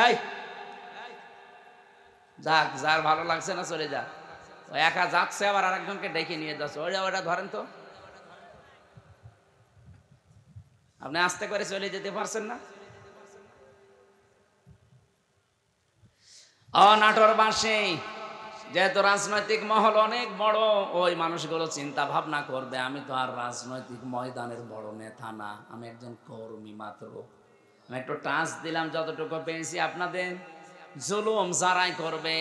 এই যাক, যার ভালো লাগছে না চলে যা। একা যাচ্ছে আবার আরেকজনকে ডেকে নিয়ে যাচ্ছে, ওটা ধরেন তো। আপনি আস্তে করে চলে যেতে পারছেন না? নাটোরবাসী যেহেতু রাজনৈতিক মহল অনেক বড়, ওই মানুষগুলো চিন্তা ভাবনা করবে আমি তো আর রাজনৈতিক ময়দানের বড় নেতা না, আমি একজন কর্মী মাত্র। আমি একটু টাচ দিলাম যতটুকু পেয়েছি আপনাদের। জুলুম যারাই করবে,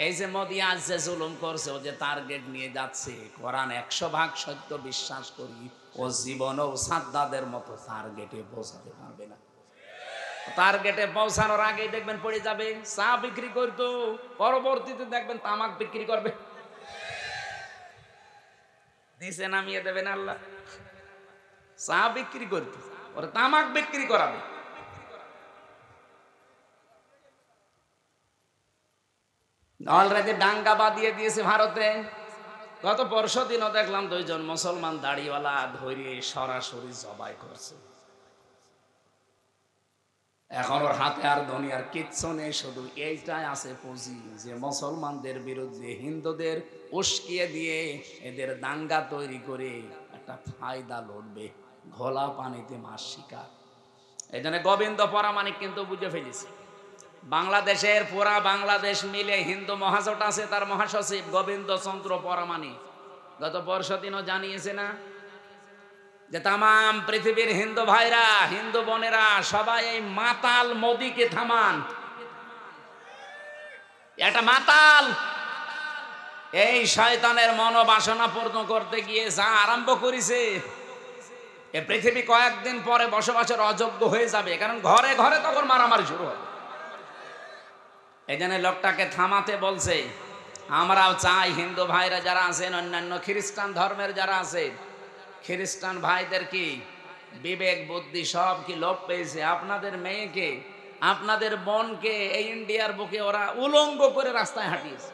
এই যে মোদি আজ যে জুলুম করছে, ও যে টার্গেট নিয়ে যাচ্ছে, কোরআন 100% সত্য বিশ্বাস করি, ও জীবনেও সাদ্দাদের মতো টার্গেটে পৌঁছাতে পারবে না। টার্গেটে পৌঁছানোর আগেই দেখবেন পড়ে যাবে। চা বিক্রি করতো, পরবর্তীতে দেখবেন তামাক বিক্রি করবে, নিচে নামিয়ে দেবেন আল্লাহ। চা বিক্রি করতো, ওরা তামাক বিক্রি করাবে। অলরেডি দাঙ্গা বাঁধিয়ে দিয়েছে ভারতে। গত পরশু দিনও দেখলাম দুইজন মুসলমান দাড়িওয়ালা ধরে সরাসরি জবাই করছে। এখন ওর হাতে আর দুনিয়ার কিচ্ছু নেই, শুধু এইটাই আছে পুঁজি যে মুসলমানদের বিরুদ্ধে হিন্দুদের উস্কিয়ে দিয়ে এদের দাঙ্গা তৈরি করে একটা ফায়দা লড়বে, ঘোলা পানিতে মাছ শিকার। এই জন্য গোবিন্দ পরামানিক কিন্তু বুঝে ফেলেছে, বাংলাদেশের পুরা বাংলাদেশ মিলে হিন্দু মহাজোট আছে, তার মহাসচিব গোবিন্দ চন্দ্র পরামানিক গত পরশু দিনও জানিয়েছে না যে তামাম পৃথিবীর হিন্দু ভাইরা, হিন্দু বোনেরা সবাই এই মাতাল মোদিকে থামান। এটা মাতাল, এই শয়তানের মনোবাসনা পূর্ণ করতে গিয়ে যা আরম্ভ করেছে, এ পৃথিবী কয়েকদিন পরে বসবাসের অযোগ্য হয়ে যাবে, কারণ ঘরে ঘরে তখন মারামারি শুরু হবে। এই জন্য লোকটাকে থামাতে বলছে। আমরাও চাই হিন্দু ভাইরা যারা আছেন, অন্যান্য খ্রিস্টান ধর্মের যারা আছেন, খ্রিস্টান ভাইদের কি বিবেক বুদ্ধি সব কি লোপ পেয়েছে? আপনাদের মেয়েকে, আপনাদের বোনকে এই ইন্ডিয়ার বুকে ওরা উলঙ্গ করে রাস্তায় হাঁটিয়েছে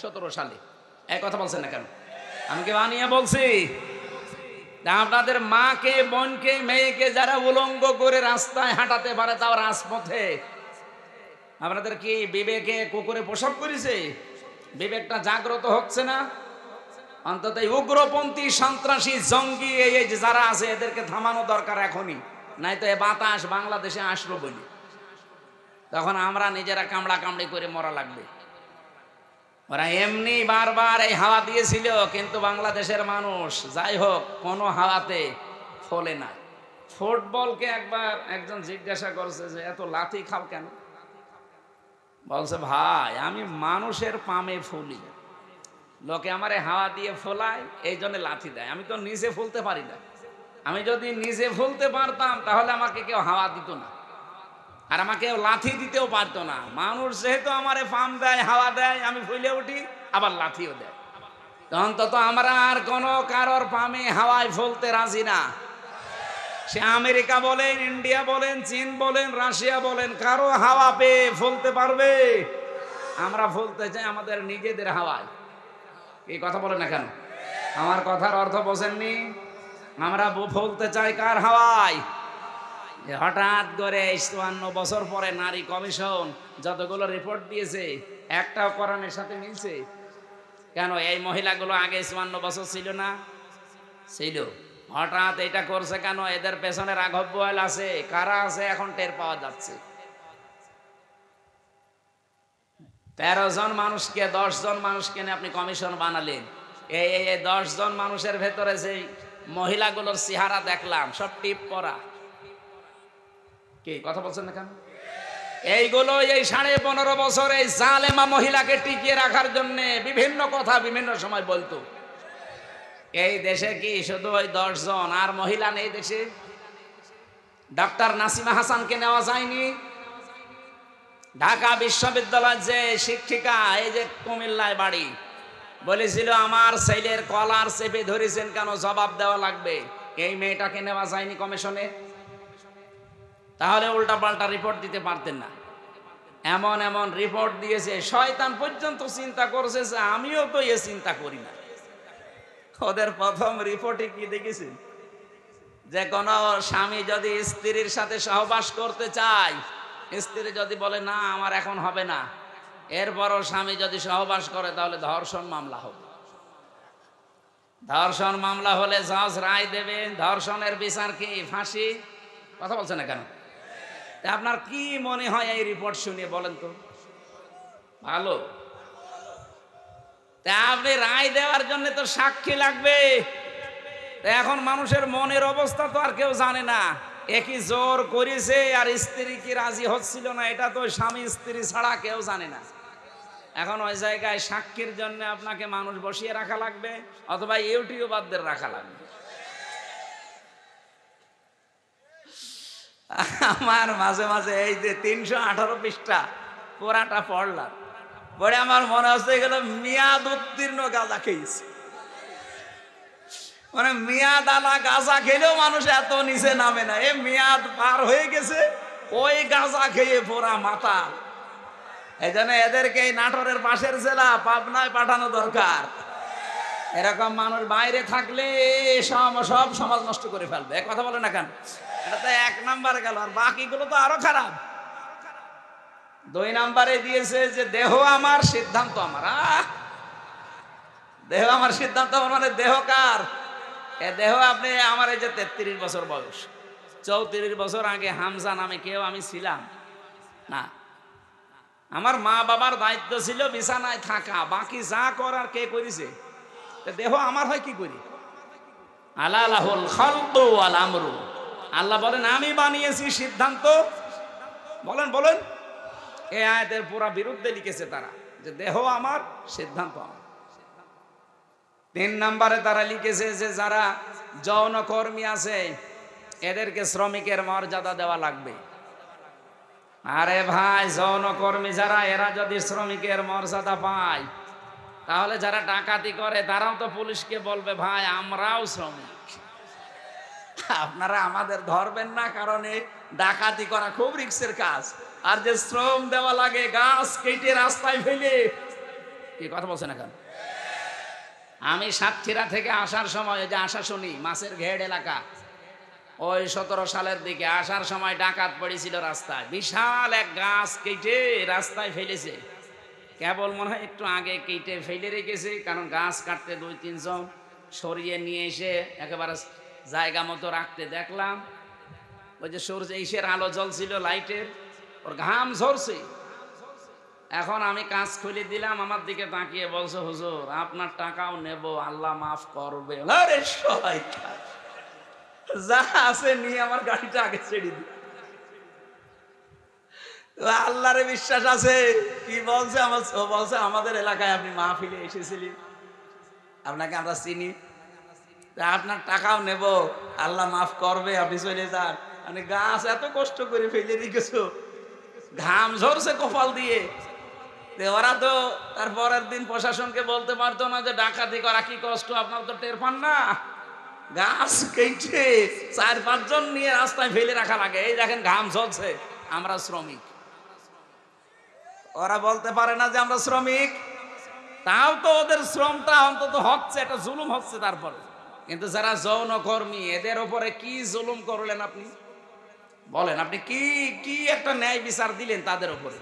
17 সালে। এই কথা বলছেন না কেন? আমি কি বানিয়ে বলছি? আপনাদের মাকে, বোনকে, মেয়েকে যারা উলঙ্গ করে রাস্তায় হাঁটাতে পারে, তাও রাজপথে, আপনাদের কি বিবেকে কুকুরে প্রসব করেছে? বিবেকটা জাগ্রত হচ্ছে না? অন্তত উগ্রপন্থী, সন্ত্রাসী, জঙ্গি এই যারা আছে এদেরকে থামানো দরকার এখনই, নাই তো এ বাতাস বাংলাদেশে আসলো বলি তখন আমরা নিজেরা কামড়া কামড়ি করে মরা লাগবে। ওরা এমনি বারবার এই হাওয়া দিয়েছিল, কিন্তু বাংলাদেশের মানুষ যাই হোক কোনো হাওয়াতে ফলে না। ফুটবলকে একবার একজন জিজ্ঞাসা করছে যে এত লাথি খাও কেন? বলছে ভাই আমি মানুষের পামে ফুলি, লোকে আমারে হাওয়া দিয়ে ফোলায়, এই জন্য লাথি দেয়। আমি তো নিজে ফুলতে পারি না, আমি যদি নিজে ফুলতে পারতাম তাহলে আমাকে কেউ হাওয়া দিত না, আর আমাকে কেউ লাথি দিতেও পারতো না। মানুষ যেহেতু আমারে পাম দেয়, হাওয়া দেয়, আমি ফুলে উঠি, আবার লাথিও দেয়। অন্তত আমরা আর কোনো কারোর পামে হাওয়ায় ফুলতে রাজি না। সে আমেরিকা বলেন, ইন্ডিয়া বলেন, চীন বলেন, রাশিয়া বলেন, কারো হাওয়া পেয়ে ফুলতে পারবে? আমরা ফুলতে চাই আমাদের নিজেদের হাওয়ায়। এই কথা বলেন না কেন? আমার কথার অর্থ বোঝেননি? আমরা ফুলতে চাই কার হাওয়ায়? হঠাৎ করে 54 বছর পরে নারী কমিশন যতগুলো রিপোর্ট দিয়েছে, একটাও কোরআনের সাথে মিলছে? কেন এই মহিলাগুলো আগে 54 বছর ছিল না? ছিল। হঠাৎ এটা করছে কেন? এদের পেছনে রাঘব বোয়াল আছে, কারা আছে এখন টের পাওয়া যাচ্ছে। 13 জন মানুষকে, 10 জন মানুষকে নিয়ে আপনি কমিশন বানালেন। এই 10 জন মানুষের ভেতরে যে মহিলাগুলোর চেহারা দেখলাম সব টিপ পরা। কি কথা বলছেন না কেন? এইগুলো এই 15.5 বছর এই জালেমা মহিলাকে টিকিয়ে রাখার জন্য বিভিন্ন কথা বিভিন্ন সময় বলতো। এই দেশে কি শুধু ওই 10 জন আর মহিলা নেই দেশে? ডক্টর নাসিমা হাসানকে নেওয়া যায়নি? ঢাকা বিশ্ববিদ্যালয়ের যে শিক্ষিকা, এই যে কুমিল্লায় বাড়ি, বলেছিল আমার ছেলের কলার চেপে ধরেছেন কেন, জবাব দেওয়া লাগবে। এই মেয়েটাকে নেওয়া যায়নি কমিশনে? তাহলে উল্টা পাল্টা রিপোর্ট দিতে পারতেন না? এমন এমন রিপোর্ট দিয়েছে, শয়তান পর্যন্ত চিন্তা করছে যে আমিও তো এ চিন্তা করি না। ওদের প্রথম রিপোর্টে কি দেখেছেন? যে কোনো স্বামী যদি স্ত্রীর সাথে সহবাস করতে চায়, স্ত্রী যদি বলে না আমার এখন হবে না, এরপরও স্বামী যদি সহবাস করে তাহলে ধর্ষণ মামলা হবে। ধর্ষণ মামলা হলে জজ রায় দেবে, ধর্ষণের বিচার কি ফাঁসি? কথা বলছে না কেন? আপনার কি মনে হয় এই রিপোর্ট শুনে বলেন তো? ভালো। তা আপনি রায় দেওয়ার জন্য তো সাক্ষী লাগবে। এখন মানুষের মনের অবস্থা তো আর কেউ জানে না। একই জোর করেছে আর স্ত্রী কি রাজি হচ্ছিল না, এটা তো স্বামী স্ত্রী ছাড়া কেউ জানে না। এখন ওই জায়গায় সাক্ষীর জন্য আপনাকে মানুষ বসিয়ে রাখা লাগবে, অথবা ইউটিউবারদের রাখা লাগবে। আমার মাঝে মাঝে এই যে 318 পৃষ্ঠা পুরাটা পড়লাম, পরে আমার মনে হচ্ছে এগুলো মেয়াদ উত্তীর্ণ গাঁজা খেয়েছে। মানে মেয়াদ আলা গাঁজা খেলেও মানুষ এত নিচে নামে না, এ মেয়াদ পার হয়ে গেছে, ওই গাঁজা খেয়ে পোড়া মাথা। এই জন্য এদেরকে এই নাটোরের পাশের জেলা পাবনায় পাঠানো দরকার। এরকম মানুষ বাইরে থাকলে সব সব সমাজ নষ্ট করে ফেলবে। এক কথা বলে না কেন? এটা তো 1 নাম্বার গেল, আর বাকিগুলো তো আরো খারাপ। 2 নাম্বারে দিয়েছে যে দেহ আমার সিদ্ধান্ত আমার। দেহ আমার সিদ্ধান্ত আমার মানে দেহ কার? এ দেহ আপনি আমার এই যে 33 বছর বয়স, 34 বছর আগে হামজা নামে কেউ আমি ছিলাম না। আমার মা বাবার দায়িত্ব ছিল বিছানায় থাকা, বাকি যা করার কে করেছে? দেহ আমার হয় কি করি? আলালাহুল খালকু ওয়াল আমরু, আল্লাহ বলেন আমি বানিয়েছি, সিদ্ধান্ত বলেন বলেন। এই আয়াতের পুরা বিরুদ্ধে লিখেছে তারা, যে দেহ আমার সিদ্ধান্ত আমার। 3 নাম্বারে তারা লিখেছে যে যারা যৌনকর্মী আছে এদেরকে শ্রমিকের মর্যাদা দেওয়া লাগবে। আরে ভাই, যৌনকর্মী যারা, এরা যদি শ্রমিকের মর্যাদা পায়, তাহলে যারা ডাকাতি করে তারাও তো পুলিশকে বলবে ভাই আমরাও শ্রমিক, আপনারা আমাদের ধরবেন না, কারণ এই ডাকাতি করা খুব রিস্কের কাজ। আর যে শ্রম দেওয়া লাগে গাছ কেটে রাস্তায় ফেলে, কি কথা বলছেন এখন? আমি সাতক্ষীরা থেকে আসার সময়, যে আশাশুনি মাছের ঘেড় এলাকা, ওই 17 সালের দিকে আসার সময় ডাকাত পড়েছিল রাস্তায়, বিশাল এক গাছ কেটে রাস্তায় ফেলেছে। কেবল মনে হয় একটু আগে কেটে ফেলে রেখেছে, কারণ গাছ কাটতে 2-3 জন সরিয়ে নিয়ে এসে একেবারে জায়গা মতো রাখতে দেখলাম। ওই যে সূর্য ইসের আলো জ্বলছিল লাইটের, ওর ঘাম ঝরছে। এখন আমি কাজ খুলে দিলাম, আমার দিকে তাকিয়ে বলছে হুজুর আপনার টাকাও নেব, আল্লাহ মাফ করবে। আরে শয়তান, যা আছে নিয়ে আমার গাড়িটা আগে ছেড়ে দি। আল্লাহরে বিশ্বাস আছে। কি বলছে? বলছে আমাদের এলাকায় আপনি মাহফিলে এসেছিলেন, আপনাকে আমরা চিনি, আপনার টাকাও নেব, আল্লাহ মাফ করবে, আপনি চলে যান। মানে গাছ এত কষ্ট করে ফেলে রেখেছো, ঘাম ঝরছে কপাল দিয়ে। ওরা তো তার পরের দিন প্রশাসনকে বলতে পারতো না যে ডাকাতি করা কি কষ্ট, আপনার তো টের পান না? গাছ কেটে 4-5 জন নিয়ে রাস্তায় ফেলে রাখা লাগে। এই দেখেন ঘাম ঝরছে, আমরা শ্রমিক। ওরা বলতে পারে না যে আমরা শ্রমিক, তাও তো ওদের শ্রমটা অন্তত হচ্ছে, এটা জুলুম হচ্ছে তারপরে। কিন্তু যারা যৌনকর্মী এদের উপরে কি জুলুম করলেন আপনি? বলেন, আপনি কি কি একটা ন্যায় বিচার দিলেন তাদের উপরে?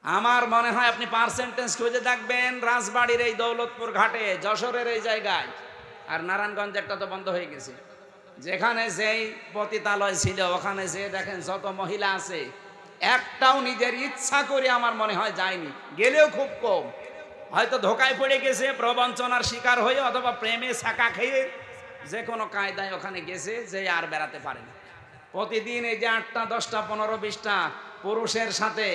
আমার মনে হয় আপনি পার্সেন্টেজ খুঁজে দেখবেন, রাজবাড়ির এই দৌলতপুর ঘাটে, যশোরের এই জায়গায়, আর নারায়ণগঞ্জেরটা তো বন্ধ হয়ে গেছে, যেখানে যেই পতিতালয় ছিল ওখানে যে দেখেন যত মহিলা আছে, একটাও নিজের ইচ্ছা করে আমার মনে হয় যায়নি, গেলেও খুব কম। হয়তো ধোকায় পড়ে গেছে, প্রবঞ্চনার শিকার হয়ে, অথবা প্রেমে ছাকা খেয়ে যে কোনো কায়দায় ওখানে গেছে, যে আর বেড়াতে পারে না। প্রতিদিন এই যে 8টা 10টা 15 20টা পুরুষের সাথে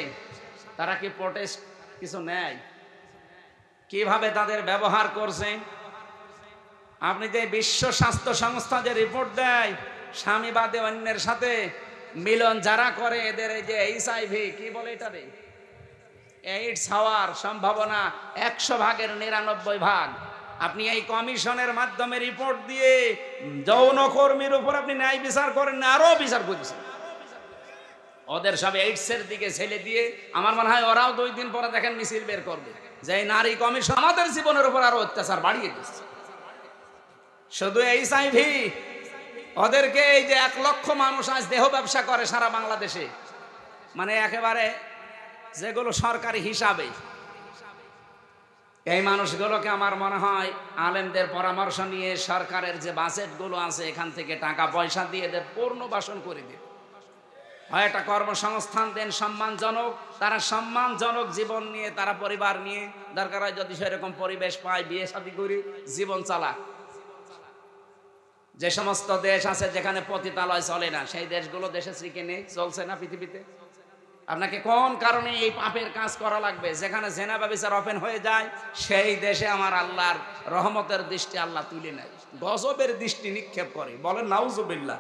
তারা কি প্রোটেস্ট কিছু নেয়? কিভাবে তাদের ব্যবহার করছে? আপনি যে বিশ্ব স্বাস্থ্য সংস্থা যে রিপোর্ট দেয়, স্বামী বাদে অন্যের সাথে মিলন যারা করে এদের এই যে HIV কি বলে এটা রে, এইডস হওয়ার সম্ভাবনা 100 ভাগের 99 ভাগ। আপনি এই কমিশনের মাধ্যমে রিপোর্ট দিয়ে যৌনকর্মীর উপর আপনি ন্যায় বিচার করেন না, আরো বিচার করছেন। ওদের সব এইডসের দিকে ছেলে দিয়ে আমার মনে হয় ওরাও 2 দিন পরে দেখেন মিছিল বের করবে যে নারী কমিশন আমাদের জীবনের উপর আরো অত্যাচার বাড়িয়ে দিচ্ছে। শুধু HIV, ওদেরকে এই যে 1 লক্ষ মানুষ আজ দেহ ব্যবসা করে সারা বাংলাদেশে, মানে একেবারে যেগুলো সরকারি হিসাবে, এই মানুষগুলোকে আমার মনে হয় আলেমদের পরামর্শ নিয়ে সরকারের যে বাজেটগুলো আছে এখান থেকে টাকা পয়সা দিয়ে এদের পুনর্বাসন করে দিন, হয় একটা কর্মসংস্থান দেন সম্মানজনক, তারা সম্মানজনক জীবন নিয়ে, তারা পরিবার নিয়ে দরকার হয় যদি সেরকম পরিবেশ পায় বিয়ে শাদী করে জীবন চালা। যে সমস্ত দেশ আছে যেখানে পতিতালয় চলে না, সেই দেশগুলো দেশে শ্রীকে নেই, চলছে না পৃথিবীতে। আপনাকে কোন কারণে এই পাপের কাজ করা লাগবে? যেখানে জেনা ব্যভিচার ওপেন হয়ে যায় সেই দেশে আমার আল্লাহর রহমতের দৃষ্টি আল্লাহ তুলে নেয়, গজবের দৃষ্টি নিক্ষেপ করে। বলেন নাউজুবিল্লাহ।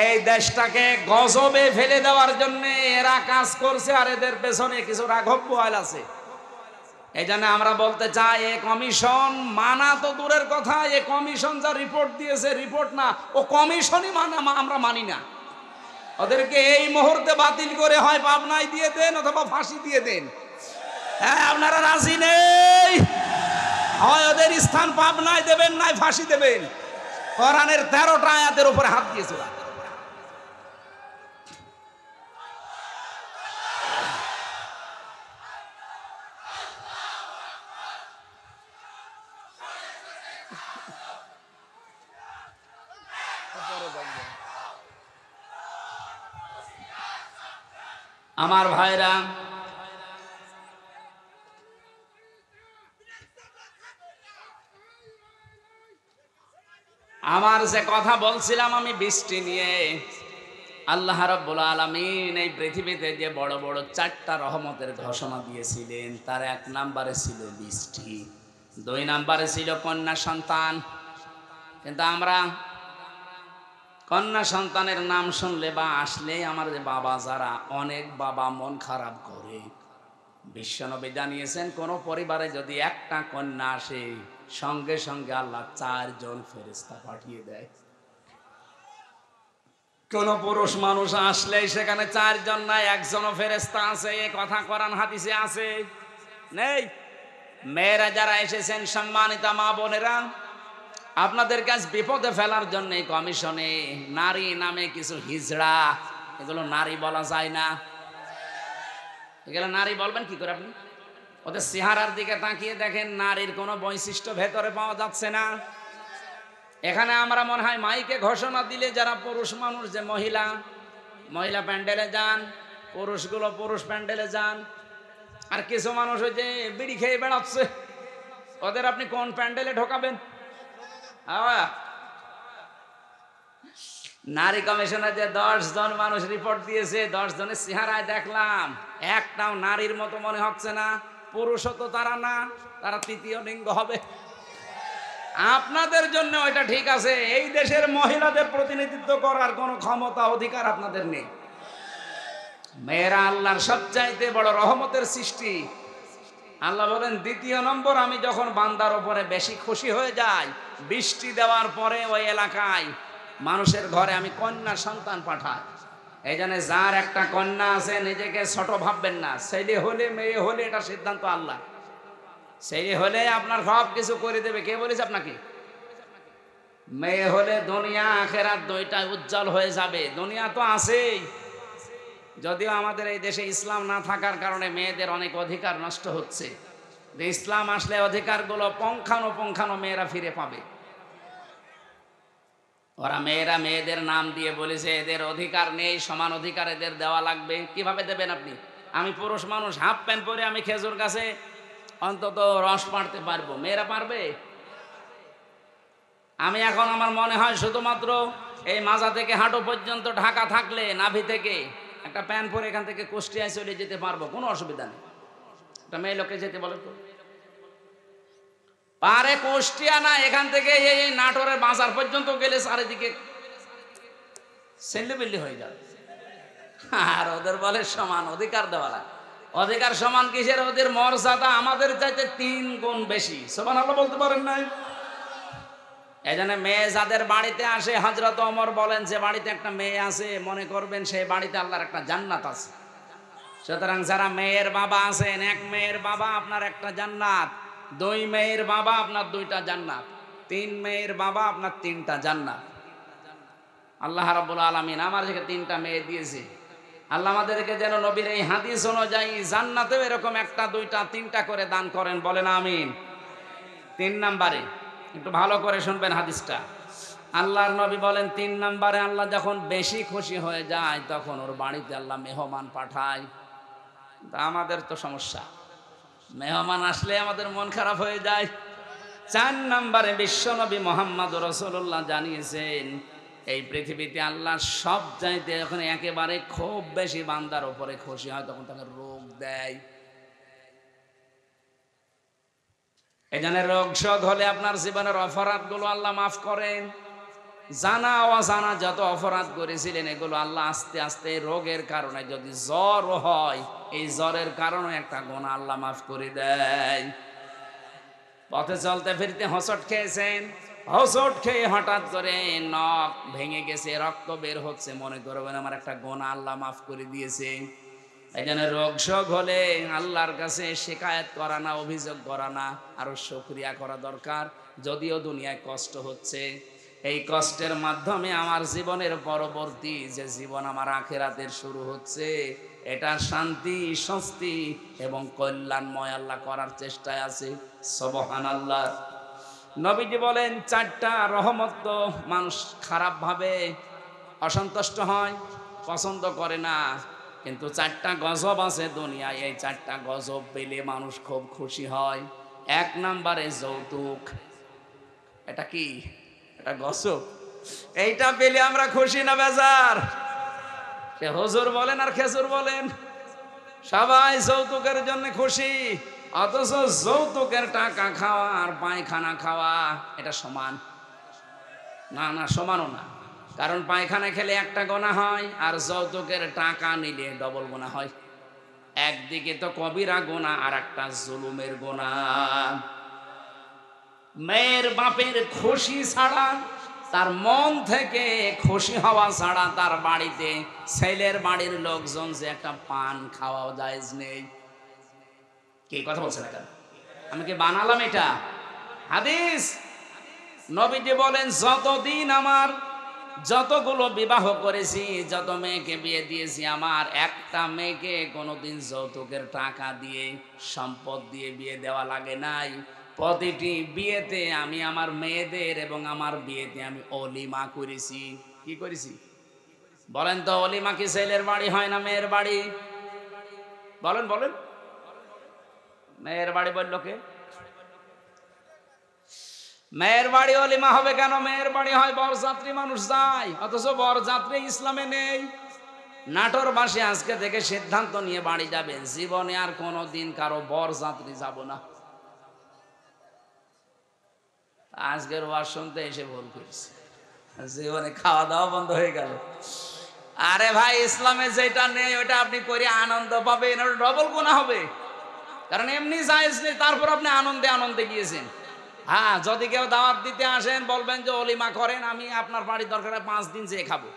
এই দেশটাকে গজবে ফেলে দেওয়ার জন্য এরা কাজ করছে, আর এদের পেছনে কিছু রাঘব বোয়াল আছে। এই জন্য আমরা বলতে চাই, এই কমিশন মানা তো দূরের কথা, এই কমিশন যা রিপোর্ট দিয়েছে রিপোর্ট না, ও কমিশনই মানা আমরা মানি না। ওদেরকে এই মুহূর্তে বাতিল করে হয় পাবনায় দিয়ে দেন অথবা ফাঁসি দিয়ে দেন। হ্যাঁ, আপনারা রাজি নেই? হয় ওদের স্থান পাবনায় দেবেন, নাই ফাঁসি দেবেন। কোরআনের 13টা আয়াতের উপরে হাত দিয়েছে। আমার ভাইরা, আমার যে কথা বলছিলাম আমি বৃষ্টি নিয়ে, আল্লাহ রাব্বুল আলামিন এই পৃথিবীতে যে বড় বড় 4টা রহমতের ঘোষণা দিয়েছিলেন, তার 1 নম্বরে ছিল বৃষ্টি, 2 নম্বরে ছিল কন্যা সন্তান। কিন্তু আমরা কন্যা সন্তানের নাম শুনলে বা আসলে আমার যে বাবা যারা, অনেক বাবা মন খারাপ করে। বিশ্বনবী জানিয়েছেন, কোন পরিবারে যদি একটা কন্যা আসে, সঙ্গে সঙ্গে আল্লাহ 4 জন ফেরেশতা পাঠিয়ে দেয়। কোন পুরুষ মানুষ আসলে সেখানে 4 জন নাই, 1 জনও ফেরেশতা আছে। এই কথা কোরআন হাদিসে আছে, নেই? মেয়েরা যারা এসেছেন, সম্মানিত মা বোনেরা, আপনাদের কাছে বিপদে ফেলার জন্য এই কমিশনে নারী নামে কিছু হিজড়া, এগুলো নারী বলা যায় না। এগুলো নারী বলবেন কি করে আপনি? ওদের চেহারার দিকে তাকিয়ে দেখেন, নারীর কোনো বৈশিষ্ট্য ভেতরে পাওয়া যাচ্ছে না। এখানে আমরা মনে হয় মাইকে ঘোষণা দিলে যারা পুরুষ মানুষ, যে মহিলা মহিলা প্যান্ডেলে যান, পুরুষগুলো পুরুষ প্যান্ডেলে যান, আর কিছু মানুষ ওই যে বিড়ি খেয়ে বেড়াচ্ছে, ওদের আপনি কোন প্যান্ডেলে ঢোকাবেন? নারী কমিশনে যে 10 জন মানুষ রিপোর্ট দিয়েছে, 10 জনের চেহারায় দেখলাম একটাও নারীর মতো মনে হচ্ছে না। পুরুষও তো তারা না, তারা তৃতীয় লিঙ্গ হবে। আপনাদের জন্য ওইটা ঠিক আছে, এই দেশের মহিলাদের প্রতিনিধিত্ব করার কোনো ক্ষমতা অধিকার আপনাদের নেই। মেয়েরা আল্লাহর সবচাইতে বড় রহমতের সৃষ্টি। আল্লাহ বলেন, 2 নম্বর, আমি যখন বান্দার উপরে বেশি খুশি হয়ে যাই, বৃষ্টি দেওয়ার পরে ওই এলাকায় মানুষের ঘরে আমি কন্যা সন্তান পাঠাই। এই জন্য যার একটা কন্যা আছে, নিজেকে ছোট ভাববেন না। ছেলে হলে মেয়ে হলে এটা সিদ্ধান্ত আল্লাহ। ছেলে হলে আপনার সব কিছু করে দেবে, কে বলেছে আপনাকে? মেয়ে হলে দুনিয়া আখেরাত দুইটাই উজ্জ্বল হয়ে যাবে। দুনিয়া তো আছেই, যদিও আমাদের এই দেশে ইসলাম না থাকার কারণে মেয়েদের অনেক অধিকার নষ্ট হচ্ছে। ইসলাম আসলে অধিকারগুলো পঙ্খানো মেয়েরা ফিরে পাবে। ওরা মেয়েরা মেয়েদের নাম দিয়ে বলেছে এদের অধিকার নেই, সমান অধিকার এদের দেওয়া লাগবে। কিভাবে দেবেন আপনি? আমি পুরুষ মানুষ, হাফ প্যান্ট পরে আমি খেজুর গাছে অন্তত রস পাড়তে পারবো, মেয়েরা পারবে? আমি এখন আমার মনে হয় শুধুমাত্র এই মাজা থেকে হাঁটু পর্যন্ত ঢাকা থাকলে, নাভি থেকে একটা প্যান্ট পরে এখান থেকে কুষ্টিয়ায় চলে যেতে পারবো, কোনো অসুবিধা নেই। একটা মেয়ে লোকে যেতে বলে তো পারে, কুষ্টিয়া না, এখান থেকে এই নাটোরের বাজার পর্যন্ত গেলে চারিদিকে সেল্লিবিল্লি হয়ে যাবে। আর ওদের বলে সমান অধিকার দেওয়া লাগে। অধিকার সমান কিসের? ওদের মর্যাদা আমাদের চাইতে 3 গুণ বেশি। সুবহানাল্লাহ বলতে পারেন নাই? এই জন্য মেয়ে যাদের বাড়িতে আসে, হযরত ওমর বলেন, যে বাড়িতে একটা মেয়ে আছে মনে করবেন সেই বাড়িতে আল্লাহর একটা জান্নাত আছে। সুতরাং যারা মেয়ের বাবা আছেন, 1 মেয়ের বাবা আপনার একটা জান্নাত, 2 মেয়ের বাবা আপনার 2টা জান্নাত, 3 মেয়ের বাবা আপনার 3টা জান্নাত। আল্লাহ রাব্বুল আলামিন আমাদেরকে 3টা মেয়ে দিয়েছে। আল্লাহ আমাদেরকে যেন নবীর এই হাদিস অনুযায়ী জান্নাতেও এরকম 1টা 2টা 3টা করে দান করেন, বলেন আমিন। 3 নম্বরে একটু ভালো করে শুনবেন হাদিসটা। আল্লাহর নবী বলেন, 3 নম্বরে আল্লাহ যখন বেশি খুশি হয়ে যায়, তখন ওর বাড়িতে আল্লাহ মেহমান পাঠায়। তা আমাদের তো সমস্যা, মেহমান আসলে আমাদের মন খারাপ হয়ে যায়। 4 নম্বরে বিশ্বনবী মুহাম্মদ রাসূলুল্লাহ জানিয়েছেন, এই পৃথিবীতে আল্লাহ সব চাইতে যখন একেবারে খুব বেশি বান্দার উপরে খুশি হয়, তখন তাকে রোগ দেয়। এই জন্য রোগ শোক হলে আপনার জীবনের অপরাধগুলো আল্লাহ মাফ করেন। জানা অজানা যত অপরাধ করেছিলেন, এগুলো আল্লাহ আস্তে আস্তে রোগের কারণে, যদি জ্বর হয়, এই জ্বরের কারণে একটা গুনাহ আল্লাহ মাফ করে দেয়। পথে চলতে ফিরতে হোঁচট খেয়েছেন, হোঁচট খেয়ে হঠাৎ করে নখ ভেঙে গেছে, রক্ত বের হচ্ছে, মনে করবেন আমার একটা গুনাহ আল্লাহ মাফ করে দিয়েছে। এই জন্য রোগ শোক হলে আল্লাহর কাছে শিকায়েত করা না, অভিযোগ করা না, আরো শুকরিয়া করা দরকার। যদিও দুনিয়ায় কষ্ট হচ্ছে, এই কষ্টের মাধ্যমে আমার জীবনের পরবর্তী যে জীবন আমার আখিরাতের শুরু হচ্ছে, এটা শান্তি, স্বস্তি এবং কল্যাণময় আল্লাহ করার চেষ্টায় আছে। সুবহানাল্লাহ। নবীজি বলেন 4টা রহমত তো মানুষ খারাপ ভাবে অসন্তুষ্ট হয়, পছন্দ করে না, কিন্তু 4টা গজব আছে দুনিয়ায়। এই 4টা গজব পেলে মানুষ খুব খুশি হয়। 1 নম্বরে যৌতুক। এটা কি? এটা গজব। এইটা পেলে আমরা খুশি না বেজার? সে হুজুর বলেন আর খেজুর বলেন, সবাই যৌতুকের জন্য খুশি। অথচ যৌতুকের টাকা খাওয়া আর পায়খানা খাওয়া এটা সমান না? না, সমানও না। কারণ পায়খানা খেলে একটা গোনা হয়, আর যৌতুকের টাকা নিলে ডবল গোনা হয়। একদিকে তো কবিরা গোনা, আর একটা জুলুমের গোনা। মেয়ের বাপের খুশি ছাড়া, তার মন থেকে খুশি হওয়া ছাড়া তার বাড়িতে ছেলের বাড়ির লোকজন যে একটা পান খাওয়াও জায়েজ নেই। কি কথা বলছেন এখন? আমি কি বানালাম এটা? হাদিস। নবীজি বলেন, যতদিন আমার যতগুলো বিবাহ করেছি, যত মেয়েকে বিয়ে দিয়েছি, আমার একটা মেয়েকে কোনোদিন যৌতুকের টাকা দিয়ে, সম্পদ দিয়ে বিয়ে দেওয়া লাগে নাই। প্রতিটি বিয়েতে আমি আমার মেয়েদের এবং আমার বিয়েতে আমি অলিমা করেছি। কি করেছি বলেন তো? অলিমা কি ছেলের বাড়ি হয় না মেয়ের বাড়ি? বলেন বলেন। মেয়ের বাড়ি বললো কে? মেয়ের বাড়ি অলিমা হবে কেন? মেয়ের বাড়ি হয় বরযাত্রী মানুষ যায়, অথচ বরযাত্রী ইসলামে নেই। নাটোরবাসী আজকে থেকে সিদ্ধান্ত নিয়ে বাড়ি যাবে, জীবনে আর কোনোদিন কারো বরযাত্রী যাব না। আজকের ওয়াজ শুনতে এসে ভুল করেছে, জীবনে খাওয়া দাওয়া বন্ধ হয়ে গেল। আরে ভাই, ইসলামে যেটা নেই ওটা আপনি করে আনন্দ পাবেন, ওটা ডবল গুনাহ হবে। কারণ এমনি জায়েজ নেই, তারপর আপনি আনন্দে আনন্দে গিয়েছেন। হ্যাঁ, যদি কেউ দাওয়াত দিতে আসেন বলবেন যে অলিমা করেন, আমি আপনার বাড়ির দরকার 5 দিন যেয়ে খাবো।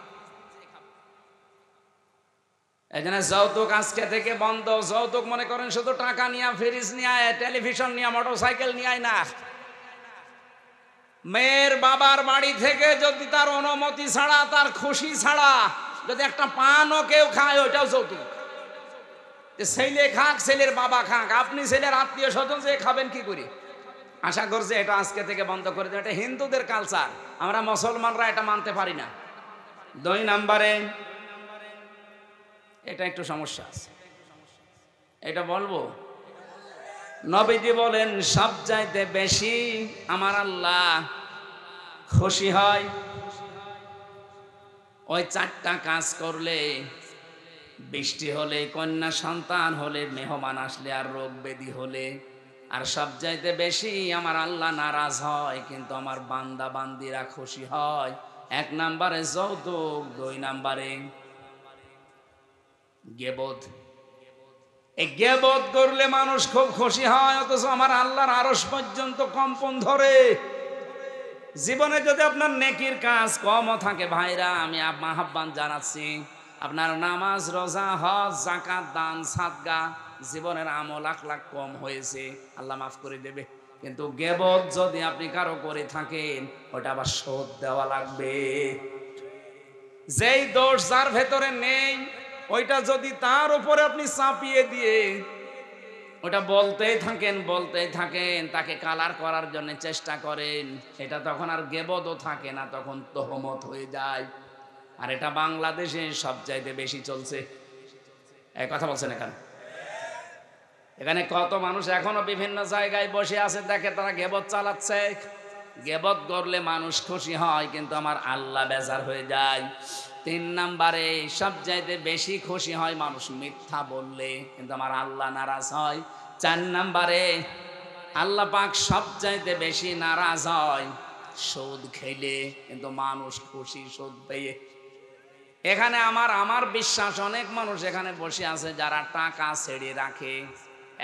এই জন্য যৌতুক আজকে থেকে বন্ধ। যৌতুক মনে করেন শুধু টাকা নিয়ে, ফ্রিজ নিয়ে, টেলিভিশন নিয়ে, মোটরসাইকেল নিয়ে না। মেয়ের বাবার বাড়ি থেকে যদি তার অনুমতি ছাড়া, তার খুশি ছাড়া যদি একটা পানও কেউ খায়, ওইটাও যৌতুক। ছেলে খাক, ছেলের বাবা খাক, আপনি ছেলের আত্মীয় স্বজন যে খাবেন কি করে? আশা করছি এটা আজকে থেকে বন্ধ করে দেবে। এটা হিন্দুদের কালচার, আমরা মুসলমানরা এটা মানতে পারি না। 2 নম্বরে এটা একটু সমস্যা আছে, এটা বলবো। নবীজি বলেন, সবচাইতে বেশি আমার আল্লাহ খুশি হয় ওই 4টা কাজ করলে। বৃষ্টি হলে, কন্যা সন্তান হলে, মেহমান আসলে, আর রোগ ব্যাধি হলে। আর সবচাইতে বেশি আমার আল্লাহ নারাজ হয়, কিন্তু আমার বান্দা বান্দিরা খুশি হয়। 1 নম্বরে যৌতুক, 2 নম্বরে গীবত। এই গীবত করলে মানুষ খুব খুশি হয়, অথচ আমার আল্লাহর আরশ পর্যন্ত কম্পন ধরে। জীবনে যদি আপনার নেকির কাজ কমও থাকে ভাইরা, আমি আহ্বান জানাচ্ছি, আপনার নামাজ, রোজা, হজ, যাকাত, দান, সাদগা, জীবনের আমল আখলাক কম হয়েছে, আল্লাহ মাফ করে দেবে। কিন্তু গীবত যদি আপনি কারো করে থাকেন, ওটা আবার শোধ দেওয়া লাগবে। যেই দোষ যার ভেতরে নেই, ওইটা যদি তার উপরে আপনি চাপিয়ে দিয়ে ওটা বলতেই থাকেন, তাকে কালার করার জন্য চেষ্টা করেন, এটা তখন আর গীবতও থাকে না, তখন তোহমত হয়ে যায়। আর এটা বাংলাদেশে সবচাইতে বেশি চলছে। এই কথা বলছেন এখানে কত মানুষ এখনো বিভিন্ন জায়গায় বসে আছে, দেখে তারা গীবত চালাচ্ছে। গীবত করলে মানুষ খুশি হয়, কিন্তু আমার আল্লাহ বেজার হয়ে যায়। 3 নম্বরে সবচাইতে বেশি খুশি হয় মানুষ মিথ্যা বললে, কিন্তু আমার আল্লাহ নারাজ হয়। 4 নম্বরে আল্লাহ পাক সবচাইতে বেশি নারাজ হয় সুদ খেলে, কিন্তু মানুষ খুশি সুদ পেয়ে। এখানে আমার বিশ্বাস অনেক মানুষ এখানে বসে আছে যারা টাকা ছেড়ে রাখে।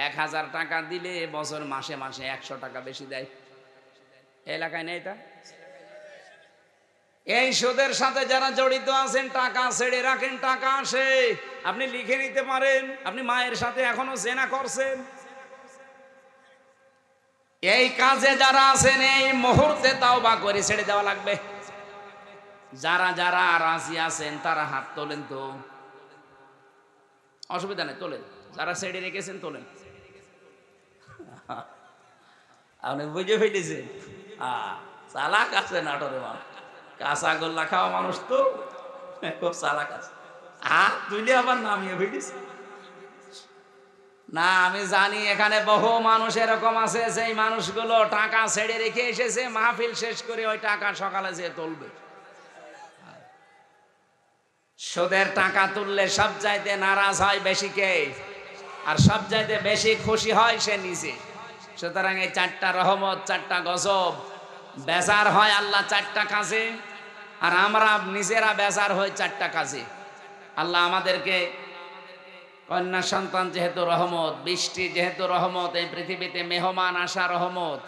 1000 টাকা দিলে বছর মাসে মাসে 100 টাকা বেশি দেয়। এলাকায় নেই এটা? এই সুদের সাথে যারা জড়িত আছেন, টাকা ছেড়ে রাখেন, টাকা আসে, আপনি লিখে নিতে পারেন আপনি মায়ের সাথে এখনো জেনা করছেন। এই কাজে যারা আছেন এই মুহূর্তে তাওবা করে ছেড়ে দেওয়া লাগবে। যারা যারা রাজি আছেন তারা হাত তোলেন তো, অসুবিধা নেই, তোলেন। যারা ছেড়ে রেখেছেন তোলেন। আপনি বুঝে ফেলেছেন, চালাক আছে নাটোরে মানুষ, কাঁচা গোল্লা খাওয়া মানুষ তো খুব চালাক আছে। হাত তুলে আবার নামিয়ে ফেলেছে। না, আমি জানি এখানে বহু মানুষ এরকম আছে, সেই মানুষগুলো টাকা ছেড়ে রেখে এসেছে, মাহফিল শেষ করে ওই টাকা সকালে যেয়ে তুলবে। সুদের টাকা তুললে সব চাইতে নারাজ হয় বেশি কে? আর সব চাইতে বেশি খুশি হয় সে নিজে। সুতরাং এই চারটা রহমত, চারটা গজব, বেজার হয় আল্লাহ চারটা কাজে, আর আমরা নিজেরা বেজার হই চারটা কাজে। আল্লাহ আমাদেরকে কন্যা সন্তান যেহেতু রহমত, বৃষ্টি যেহেতু রহমত, এই পৃথিবীতে মেহমান আসা রহমত,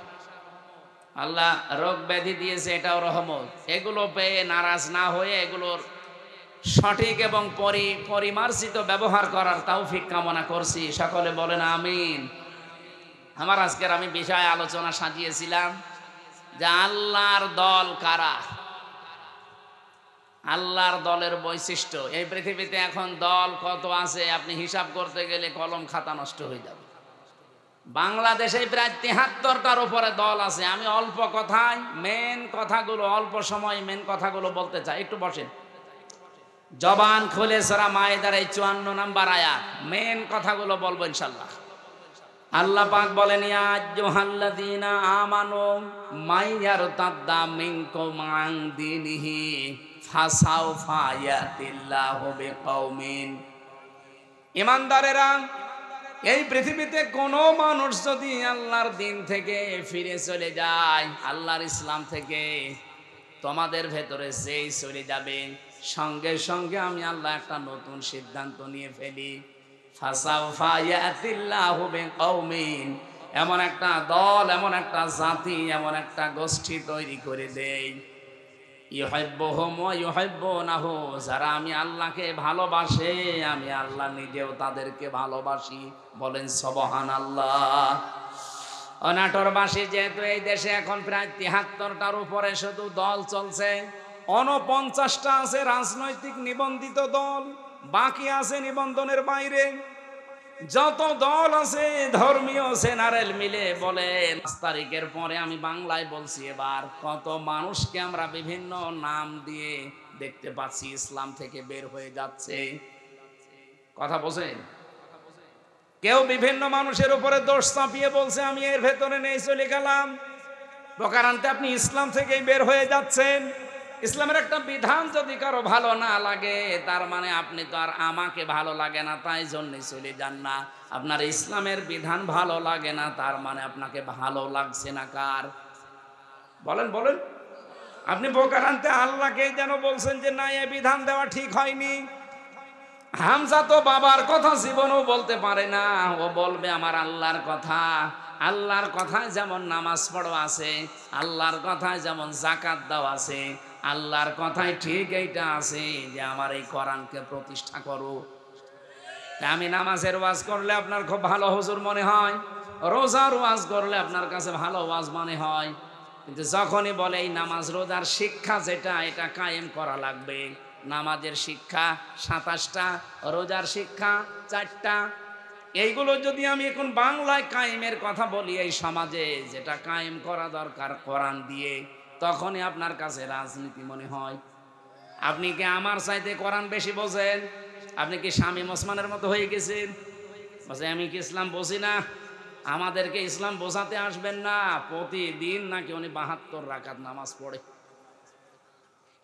আল্লাহ রোগ ব্যাধি দিয়েছে এটাও রহমত। এগুলো পেয়ে নারাজ না হয়ে এগুলোর সঠিক এবং পরিমার্জিত ব্যবহার করার তৌফিক কামনা করছি। সকলে বলেন আমিন। আমার আজকের আমি বিষয় আলোচনা সাজিয়েছিলাম যে আল্লাহর দল কারা, আল্লাহর দলের বৈশিষ্ট্য। এই পৃথিবীতে এখন দল কত আছে আপনি হিসাব করতে গেলে কলম খাতা নষ্ট হয়ে যাবে। বাংলাদেশে প্রায় ৭৩টার উপরে দল আছে। আমি অল্প কথায় মেন কথাগুলো, অল্প সময় মেন কথাগুলো বলতে চাই। একটু বসেন, জবান খুলে সূরা মায়েদার এই ৫৪ নম্বর আয়াত, মেন কথাগুলো বলবো ইনশাআল্লাহ। আল্লাহ পাক বলেন, ইয়া আইয়ুহাল্লাযীনা আমানু মাইয়ারতাদ্দা মিনকুম আন দীনিহি ফাসাউফা ইয়াতিল্লাহু বিকওমিন। ঈমানদারেরা, এই পৃথিবীতে কোনো মানুষ যদি আল্লাহর দিন থেকে ফিরে চলে যায়, আল্লাহর ইসলাম থেকে, তোমাদের ভেতরে যেই চলে যাবে, সঙ্গে সঙ্গে আমি আল্লাহ একটা নতুন সিদ্ধান্ত নিয়ে ফেলি। ফাসাউফা ইয়াতিল্লাহু বিকওমিন, এমন একটা দল, এমন একটা জাতি, এমন একটা গোষ্ঠী তৈরি করে দেই, ইউহিব্বুহুম ওয়া ইউহিব্বুনাহু, যারা আমি আল্লাহকে ভালোবাসে, আমি আল্লাহ নিজেও তাদেরকে ভালোবাসি। বলেন সুবহানাল্লাহ। অনাটোরবাসী যেহেতু এই দেশে এখন প্রায় ৭৩টার উপরে শুধু দল চলছে, ৪৯টা আছে রাজনৈতিক নিবন্ধিত দল, বাকি আছে নিবন্ধনের বাইরে। যত দল আছে ধর্মীয় জেনারেল মিলে বলেন ৫ তারিখের পরে, আমি বাংলায় বলছি এবার, কত মানুষকে আমরা বিভিন্ন নাম দিয়ে দেখতে পাচ্ছি ইসলাম থেকে বের হয়ে যাচ্ছে। কথা বোঝেন? কেউ বিভিন্ন মানুষের উপরে দোষ চাপিয়ে বলছে আমি এর ভেতরে নেই, চলে গেলাম। প্রকারান্তে আপনি ইসলাম থেকেই বের হয়ে যাচ্ছেন। ইসলামের একটা বিধান যদি কারো ভালো না লাগে, তার মানে আপনি তো আর আমাকে ভালো লাগে না তাই জন্য চলে যান না। আপনার ইসলামের বিধান ভালো লাগে না, তার মানে আপনাকে ভালো লাগছে না কার? বলেন বলেন। আপনি প্রকারান্তে আল্লাহকে যেন বলছেন যে না, এ বিধান দেওয়া ঠিক হয়নি। হামজা তো বাবার কথা জীবনও বলতে পারে না, ও বলবে আমার আল্লাহর কথা। আল্লাহর কথায় যেমন নামাজ পড়ো আছে, আল্লাহর কথায় যেমন যাকাত দাও আছে, আল্লাহর কথায় ঠিক এইটা আছে যে আমার এই কোরআনকে প্রতিষ্ঠা করো। আমি নামাজের ওয়াজ করলে আপনার খুব ভালো হুজুর মনে হয়, রোজার ওয়াজ করলে আপনার কাছে ভালো ওয়াজ মনে হয়, কিন্তু যখনই বলে এই নামাজ রোজার শিক্ষা যেটা, এটা কায়েম করা লাগবে। নামাজের শিক্ষা ২৭টা, রোজার শিক্ষা ৪টা। এইগুলো যদি আমি এখন বাংলায় কায়েমের কথা বলি এই সমাজে, যেটা কায়েম করা দরকার কোরআন দিয়ে, তখনই আপনার কাছে রাজনীতি মনে হয়। আপনি কি আমার চাইতে কোরআন বেশি বোঝেন? আপনি কি শামীম ওসমানের মতো হয়ে গেছেন? বলছে আমি কি ইসলাম বুঝি না? আমাদেরকে ইসলাম বোঝাতে আসবেন না। প্রতিদিন নাকি উনি ৭২ রাকাত নামাজ পড়ে।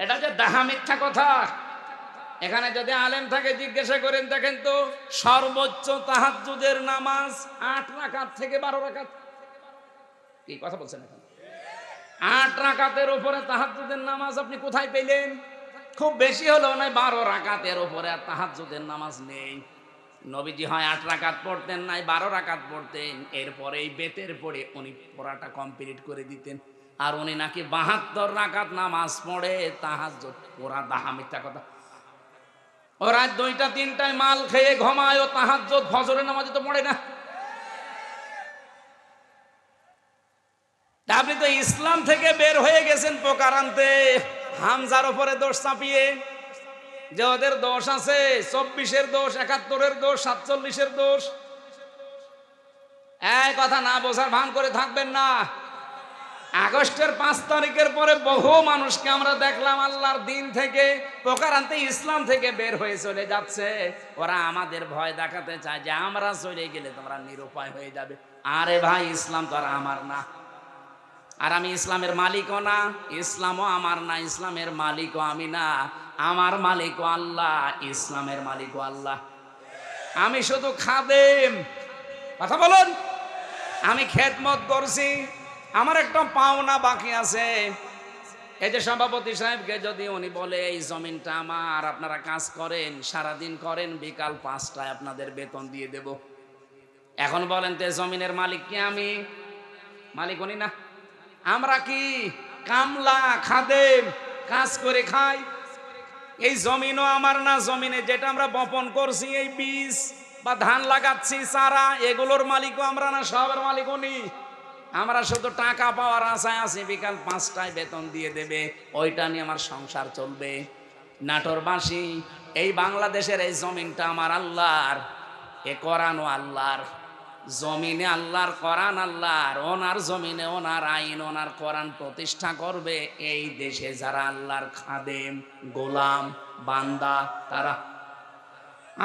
এটা যে ডাহা মিথ্যা কথা। এখানে যদি আলেম থাকে জিজ্ঞাসা করেন, দেখেন তো সর্বোচ্চ তাহাজ্জুদের নামাজ ৮ রাকাত থেকে ১২ রাকাত। কি কথা বলছেন? এখন ৮ রাকাতের উপরে তাহাজ্জুদের নামাজ আপনি কোথায় পেলেন? খুব বেশি হলেও নয় ১২ রাকাতের উপরে আর তাহাজ্জুদের নামাজ নেই। নবীজি হয় ৮ রাকাত পড়তেন, নাই ১২ রাকাত পড়তেন। এরপরে এই বেতের পড়ে উনি পড়াটা কমপ্লিট করে দিতেন। আর উনি নাকি 72 রাকাত নামাজ পড়ে তাহাজ্জুদ। ওরা দাহা মিথ্যা কথা। ও রাত 2টা 3টায় মাল খেয়ে ঘুমায়, ও তাহাজ্জুদ ফজরের নামাজে তো পড়ে না। আপনি তো ইসলাম থেকে বের হয়ে গেছেন পোকার আনতে, হামজার উপরে দোষ চাপিয়ে, যে ওদের দোষ আছে, 24-এর দোষ, 71-এর দোষ, 47-এর দোষ। এই কথা না বোঝার ভান করে থাকবেন না। আগস্টের 5 তারিখের পরে বহু মানুষকে আমরা দেখলাম আল্লাহর দিন থেকে পোকার আনতে ইসলাম থেকে বের হয়ে চলে যাচ্ছে। ওরা আমাদের ভয় দেখাতে চায় যে আমরা চলে গেলে তোমরা নিরুপায় হয়ে যাবে। আরে ভাই, ইসলাম তো আর আমার না, আর আমি ইসলামের মালিকও না, ইসলামও আমার না, ইসলামের মালিকও আমি না। আমার মালিকও আল্লাহ, ইসলামের মালিকও আল্লাহ। আমি শুধু খাদেম। কথা বলুন। আমি খেদমত করছি, আমার একটা পাওনা বাকি আছে। এই যে সভাপতি সাহেবকে যদি উনি বলে এই জমিনটা আমার, আপনারা কাজ করেন, সারাদিন করেন, বিকাল 5টায় আপনাদের বেতন দিয়ে দেব। এখন বলেন তো জমিনের মালিক কি আমি? মালিক উনি না, আমরা কি কামলা খাদেম, কাজ করে খাই। এই জমিনও আমার না, জমিনে যেটা আমরা বপন করছি, এই বীজ বা ধান লাগাচ্ছি, চারা, এগুলোর মালিকও আমরা না, সবের মালিক উনি। আমরা শুধু টাকা পাওয়ার আশায় আছি, বিকাল 5টায় বেতন দিয়ে দেবে, ওইটা নিয়ে আমার সংসার চলবে। নাটোরবাসী, এই বাংলাদেশের এই জমিনটা আমার আল্লাহর, এ কোরআনও আল্লাহর। জমিনে আল্লাহর, কোরআন আল্লাহর। ওনার জমিনে ওনার আইন, ওনার কোরআন প্রতিষ্ঠা করবে এই দেশে যারা আল্লাহর খাদেম, গোলাম, বান্দা, তারা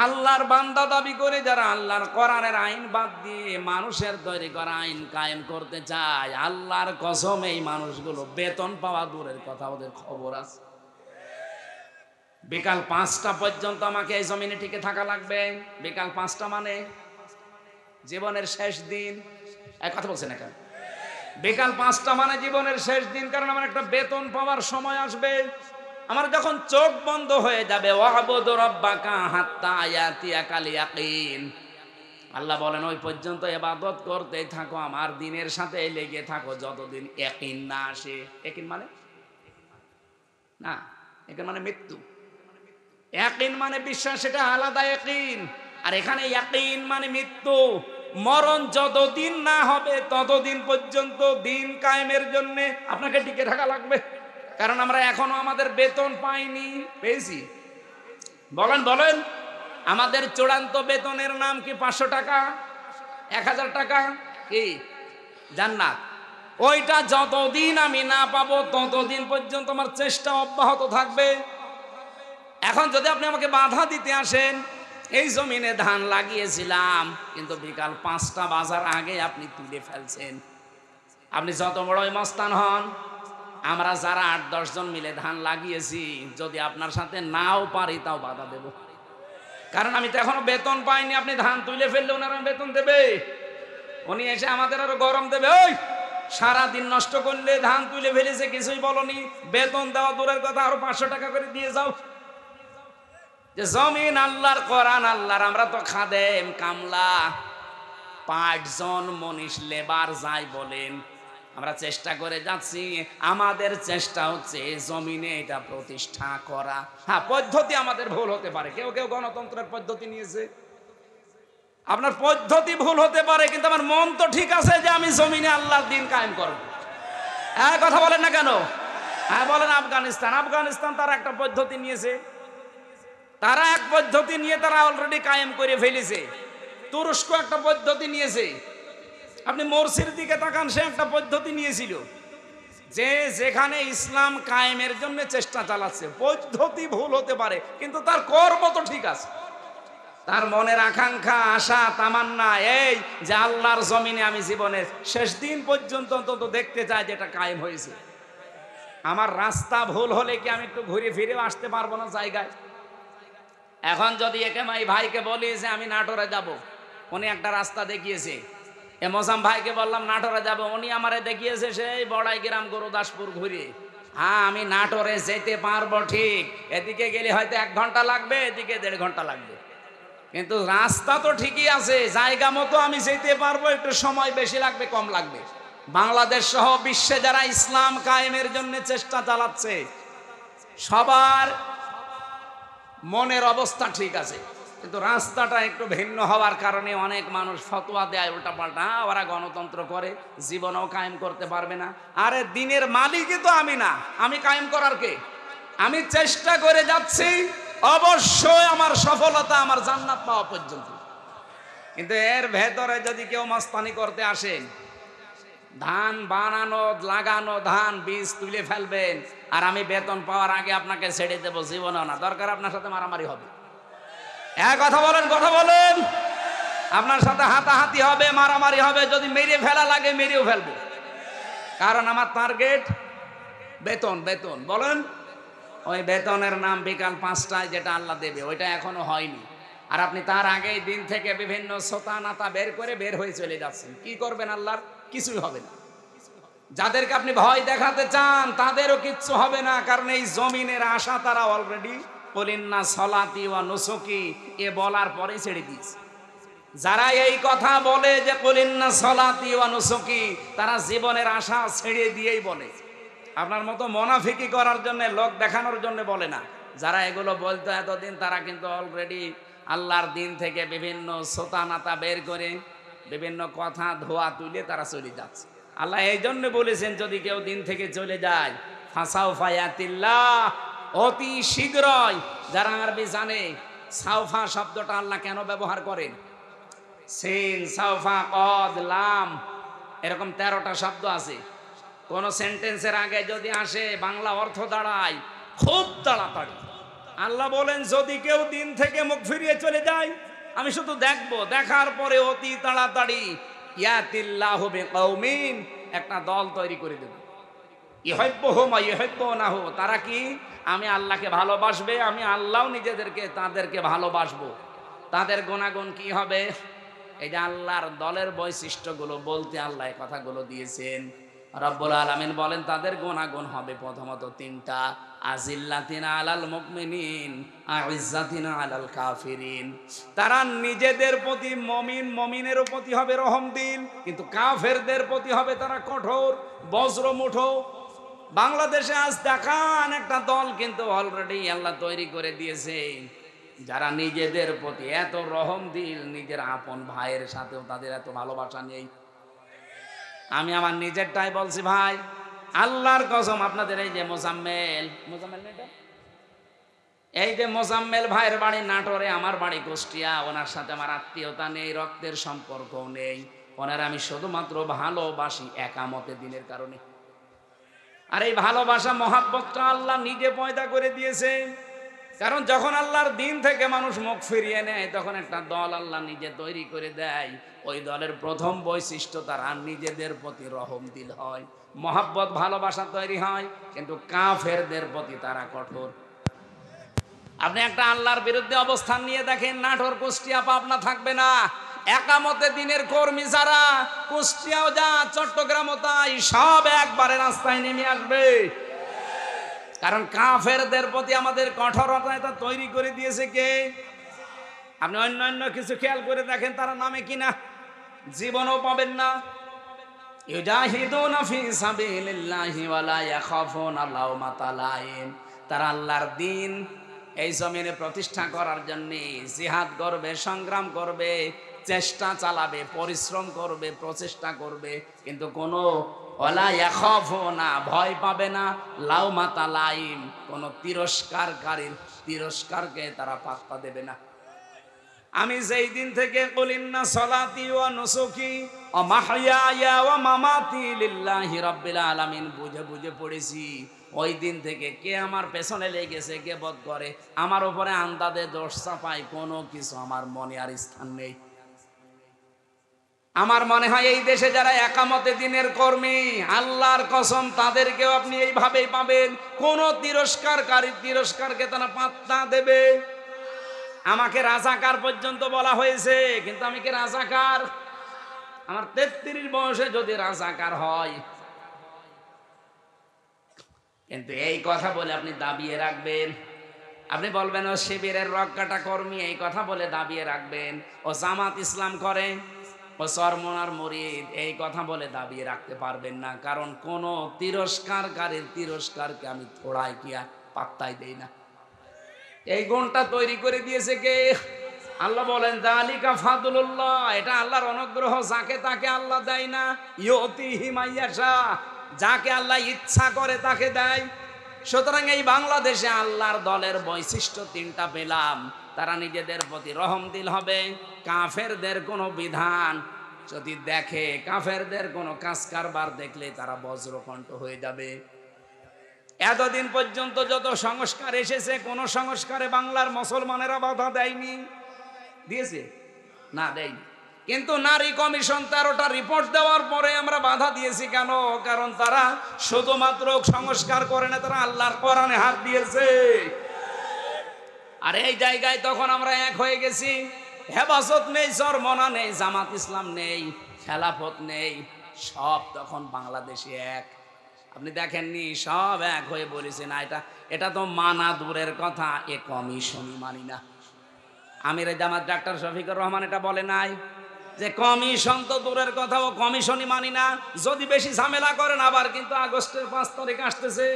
আল্লাহর বান্দা দাবি করে, যারা আল্লাহর কোরআনের আইন বাদ দিয়ে মানুষের তৈরি করা আইন কায়েম করতে চায়, আল্লাহর কসম এই মানুষগুলো বেতন পাওয়া দূরের কথা, ওদের খবর আছে। বিকাল 5টা পর্যন্ত আমাকে এই জমিনে টিকে থাকা লাগবে। বিকাল 5টা মানে জীবনের শেষ দিন। এক কথা বলছেন না কেন? বিকাল 5টা মানে জীবনের শেষ দিন, কারণ আমার একটা বেতন পাওয়ার সময় আসবে। আমার যখন চোখ বন্ধ হয়ে যাবে, ওয়াবুদ রাব্বাকা হাত্তা ইয়াতিয়াকাল ইয়াকিন, আল্লাহ বলেন ওই পর্যন্ত ইবাদত করতেই থাকো, আমার দিনের সাথে লেগে থাকো যতদিন ইয়াকিন না আসে। ইয়াকিন মানে না, ইয়াকিন মানে মৃত্যু। ইয়াকিন মানে বিশ্বাস, সেটা আলাদা ইয়াকিন। আর এখানে ইয়াকিন মানে মৃত্যু। মরণ যতদিন না হবে ততদিন পর্যন্ত দিন কায়েমের জন্য আপনাকে টিকে থাকা লাগবে। কারণ আমরা এখনো আমাদের বেতন পাইনি। পেয়েছি? বলেন বলেন। আমাদের চূড়ান্ত বেতনের নাম কি? 500 টাকা, 1000 টাকা, কি জান্নাত। ওইটা যতদিন আমি না পাবো ততদিন পর্যন্ত আমার চেষ্টা অব্যাহত থাকবে। এখন যদি আপনি আমাকে বাধা দিতে আসেন, এই জমিনে ধান লাগিয়েছিলাম, কিন্তু বিকাল 5টা বাজার আগে আপনি তুলে ফেলছেন, আপনি যত বড়ই মস্তান হন, আমরা যারা 8-10 জন মিলে ধান লাগিয়েছি, যদি আপনার সাথে নাও পারি তাও বাধা দেব। কারণ আমি তো এখনো বেতন পাইনি। আপনি ধান তুলে ফেললে ওনারা বেতন দেবে, উনি এসে আমাদের আরো গরম দেবে। ওই সারাদিন নষ্ট করলে, ধান তুলে ফেলেছে, কিছুই বলনি, বেতন দেওয়া দূরের কথা, আরো 500 টাকা করে দিয়ে যাও। যে জমিন আল্লাহর, কোরআন আল্লাহর, আমরা তো খাদেম, কামলা, 5 জন মনীষ, লেবার যাই বলেন, আমরা চেষ্টা করে যাচ্ছি। আমাদের চেষ্টা হচ্ছে জমিনে এটা প্রতিষ্ঠা করা। হ্যাঁ, পদ্ধতি আমাদের ভুল হতে পারে, কেউ কেউ গণতন্ত্রের পদ্ধতি নিয়েছে, আপনার পদ্ধতি ভুল হতে পারে, কিন্তু আমার মন তো ঠিক আছে যে আমি জমিনে আল্লাহর দিন কায়েম করব। হ্যাঁ, কথা বলেন না কেন? হ্যাঁ বলেন। আফগানিস্তান তারা একটা পদ্ধতি নিয়েছে, তারা এক পদ্ধতি নিয়ে তারা অলরেডি কায়েম করে ফেলেছে। তুরস্ক একটা পদ্ধতি নিয়েছে, আপনি মোরসির দিকে তাকান, সে একটা পদ্ধতি নিয়েছিল, যে যেখানে ইসলাম কায়েমের জন্য চেষ্টা চালাচ্ছে। পদ্ধতি ভুল হতে পারে, কিন্তু তার কর্ম তো ঠিক আছে। তার মনের আকাঙ্ক্ষা, আশা, তামান্না এই যে আল্লাহর জমিনে আমি জীবনের শেষ দিন পর্যন্ত অন্তত দেখতে চাই যেটা কায়েম হয়েছে। আমার রাস্তা ভুল হলে কি আমি একটু ঘুরে ফিরে আসতে পারবো না জায়গায়? এখন যদি একে এই ভাইকে বলি যে আমি নাটোরে যাব, উনি একটা রাস্তা দেখিয়েছে। এ মোসাম ভাইকে বললাম নাটোরে যাব, উনি আমারে দেখিয়েছে সেই বড়াই গ্রাম গুরুদাসপুর ঘুরে। হ্যাঁ, আমি নাটোরে যেতে পারবো ঠিক, এদিকে গেলে হয়তো 1 ঘন্টা লাগবে, এদিকে 1.5 ঘন্টা লাগবে, কিন্তু রাস্তা তো ঠিকই আছে, জায়গা মতো আমি যেতে পারবো। একটু সময় বেশি লাগবে, কম লাগবে, বাংলাদেশ সহ বিশ্বে যারা ইসলাম কায়েমের জন্য চেষ্টা চালাচ্ছে সবার মনের অবস্থা ঠিক আছে, কিন্তু রাস্তাটা একটু ভিন্ন হওয়ার কারণে অনেক মানুষ ফতোয়া দেয় উল্টাপাল্টা, ওরা গণতন্ত্র করে, জীবনও কায়েম করতে পারবে না। আরে দিনের মালিকই তো আমি না, আমি কায়েম করার কে? আমি চেষ্টা করে যাচ্ছি, অবশ্যই আমার সফলতা আমার জান্নাত পাওয়া পর্যন্ত। কিন্তু এর ভেতরে যদি কেউ মাস্তানি করতে আসেন, ধান বানানো লাগানো, ধান বীজ তুলে ফেলবেন, আর আমি বেতন পাওয়ার আগে আপনাকে ছেড়ে দেবো, জীবনও না, দরকার আপনার সাথে মারামারি হবে। কথা বলেন, কথা বলেন, আপনার সাথে হাতাহাতি হবে, মারামারি হবে, যদি মেরে ফেলা লাগে মেরেও ফেলবো, কারণ আমার টার্গেট বেতন। বেতন বলেন, ওই বেতনের নাম বিকাল 5টায় যেটা আল্লাহ দেবে, ওইটা এখনো হয়নি, আর আপনি তার আগেই দিন থেকে বিভিন্ন সোতা নাতা বের করে বের হয়ে চলে যাচ্ছেন। কি করবেন? আল্লাহর কিছুই হবে না। যাদেরকে আপনি ভয় দেখাতে চান তাদেরও কিচ্ছু হবে না, কারণ এই জমিনের আশা তারা অলরেডি কলিন্না সলাতি ওয়া নুসুকি এ বলার পরে ছেড়ে দিয়েছে। যারা এই কথা বলে যে কলিন্না সলাতি ওয়া নুসুকি, তারা জীবনের আশা ছেড়ে দিয়েই বলে। আপনার মতো মুনাফিকি করার জন্য, লোক দেখানোর জন্য বলে না। যারা এগুলো বলতো এতদিন, তারা কিন্তু অলরেডি আল্লাহর দিন থেকে বিভিন্ন সোতা নাতা বের করে বিভিন্ন কথা ধোয়া তুলে তারা চলে যাচ্ছে। আল্লাহ এই জন্য বলেছেন, যদি কেউ দিন থেকে চলে যায়, ফাসাউফা ইয়াতিল্লাহ, অতি শীঘ্রই। যারা আরবি জানে, সাউফা শব্দটা আল্লাহ কেন ব্যবহার করেন? সিন, সাউফা, কদ, লাম, এরকম 13টা শব্দ আছে। কোন সেন্টেন্সের আগে যদি আসে, বাংলা অর্থ দাঁড়ায় খুব তাড়াতাড়ি। আল্লাহ বলেন, যদি কেউ দিন থেকে মুখ ফিরিয়ে চলে যায়, আমি শুধু দেখবো, দেখার পরে অতি তাড়াতাড়ি ইয়াতিল্লাহু বিকৌমিন, একটা দল তৈরি করে দেব। ইউহিব্বুহুম ওয়া ইউহিব্বুনাহু, তারা কি? আমি আল্লাহকে ভালোবাসবে, আমি আল্লাহও তাদেরকে ভালোবাসবো। তাদের গুণাগুণ কি হবে? এই যে আল্লাহর দলের বৈশিষ্ট্যগুলো বলতে আল্লাহ এই কথাগুলো দিয়েছেন। রব্বুল আলামিন বলেন, তাদের গুণাগুণ হবে প্রথমত 3টা। আজিল্লাতিনা আলাল মুমিনিন, আইজ্জাতিনা আলাল কাফিরিন। তারা নিজেদের প্রতি মুমিনের প্রতি হবে রহমদিল, কিন্তু কাফেরদের প্রতি হবে তারা কঠোর বজ্রমুঠো। বাংলাদেশে আজ দেখান একটা দল কিন্তু অলরেডি আল্লাহ তৈরি করে দিয়েছে, যারা নিজেদের প্রতি এত রহমদিল, নিজের আপন ভাইয়ের সাথেও তাদের এত ভালোবাসা নেই। আমি আমার নিজেরটাই বলছি ভাই, আল্লাহর কসম, আপনাদের এই যে মোজাম্মেল এই যে মোজাম্মেল ভাইয়ের বাড়ি নাটোরে, আমার বাড়ি কুষ্টিয়া, ওনার সাথে আমার আত্মীয়তা নেই, রক্তের সম্পর্কও নেই। ওনার আমি শুধুমাত্র ভালোবাসি একামতে দিনের কারণে। আর এই ভালোবাসা মহাব্বতটা আল্লাহ নিজে পয়দা করে দিয়েছে। কারণ যখন আল্লাহর দিন থেকে মানুষ মুখ ফিরিয়ে নেয়, তখন একটা দল আল্লাহ নিজে তৈরি করে দেয়। ওই দলের প্রথম বৈশিষ্ট্য তারা নিজেদের প্রতি রহমদিল হয়, মহাব্বত ভালোবাসা তৈরি হয়, কিন্তু কাফেরদের প্রতি তারা কঠোর। আপনি একটা আল্লাহর বিরুদ্ধে অবস্থান নিয়ে দেখেন, নাটোর, কুষ্টিয়া, পাবনা থাকবে না। একামতে দিনের কর্মী যারা, কুষ্টিয়াও যা, চট্টগ্রামও তাই, সব একবারে রাস্তায় নেমে আসবে। কারণ কাফেরদের প্রতি আমাদের কঠোরতা এটা তৈরি করে দিয়েছে কে? আপনি অন্যান্য কিছু খেয়াল করে দেখেন, তারা নামে কিনা জীবনও পাবেন না। ইউজাহিদুনা ফি সাবিলিল্লাহি ওয়া লা ইয়াখাফুনা লাওমাতা লাইম। তারা আল্লাহর দিন এই জমিনে প্রতিষ্ঠা করার জন্য জিহাদ করবে, সংগ্রাম করবে, চেষ্টা চালাবে, পরিশ্রম করবে, প্রচেষ্টা করবে, কিন্তু কোনো ওয়ালা ইয়াখাফুনা, ভয় পাবে না, লাওমাতা লাইম, কোনো তিরস্কারকারীর তিরস্কারকে তারা পাত্তা দেবে না। আমি যেই দিন থেকে কুলিন্না সলাতি ওয়া নুসুকি ওয়া মাহইয়ায়া ওয়া মামাতি লিল্লাহি রাব্বিল আলামিন বুঝে বুঝে পড়েছি, ওই দিন থেকে কে আমার পেছনে লেগেছে, কে বদ করে, আমার উপরে আন্দাজে দোষ চাপায়, কোনো কিছু আমার মনে আর স্থান নেই। আমার মনে হয় এই দেশে যারা একামতে দিনের কর্মী, আল্লাহর কসম, তাদেরকেও আপনি এইভাবেই পাবেন। কোন তিরস্কারকে তারা পাত্তা দেবে। আমাকে রাজাকার পর্যন্ত বলা হয়েছে, কিন্তু আমি কি রাজাকার? আমার 33 বয়সে যদি রাজাকার হয়, কিন্তু এই কথা বলে আপনি দাবিয়ে রাখবেন, আপনি বলবেন ও শিবিরের রক কাটা কর্মী, এই কথা বলে দাবিয়ে রাখবেন ও জামাত ইসলাম করে, ও চরমনার মুরিদ এই কথা বলে দাবিয়ে রাখতে পারবেন না, কারণ কোন তিরস্কারকারীর তিরস্কারকে আমি থোড়াই কি আর পাত্তাই দেই না। এই গুণটা তৈরি করে দিয়েছে কে? আল্লাহ বলেন যালিকা ফাদলুল্লাহ, এটা আল্লাহর অনুগ্রহ, যাকে তাকে আল্লাহ দেয় না। ইউতিহি মাইয়াশা, যাকে আল্লাহ ইচ্ছা করে তাকে দেয়। সুতরাং এই বাংলাদেশে আল্লাহর দলের বৈশিষ্ট্য তিনটা পেলাম। তারা নিজেদের প্রতি রহমদিল হবে। কাফেরদের কোনো বিধান যদি দেখে, কাফেরদের কোনো কাজ কারবার দেখলে তারা বজ্রকণ্ঠ হয়ে যাবে। এতদিন পর্যন্ত যত সংস্কার এসেছে, কোন সংস্কারে বাংলার মুসলমানেরা বাধা দেয়নি? দিয়েছে না? দেয়নি। কিন্তু নারী কমিশন 13টা রিপোর্ট দেওয়ার পরে আমরা বাধা দিয়েছি কেন? কারণ তারা শুধুমাত্র সংস্কার করে না, তারা আল্লাহর কোরআনে হাত দিয়েছে। আর এই জায়গায় তখন আমরা এক হয়ে গেছি। হেফাজত নেই, চরমনা নেই, জামাত ইসলাম নেই, খেলাফত নেই, সব তখন বাংলাদেশে এক। আপনি দেখেননি, সব এক হয়ে বলেছে না এটা তো মানা দূরের কথা, এ কমিশনই মানি না। আমির জামাত ডাক্তার শফিকুর রহমান এটা বলে নাই যে কমিশন তো দূরের কথা, ও কমিশনই মানি না। যদি বেশি ঝামেলা করেন আবার কিন্তু আগস্টের 5 তারিখ আসতেছে।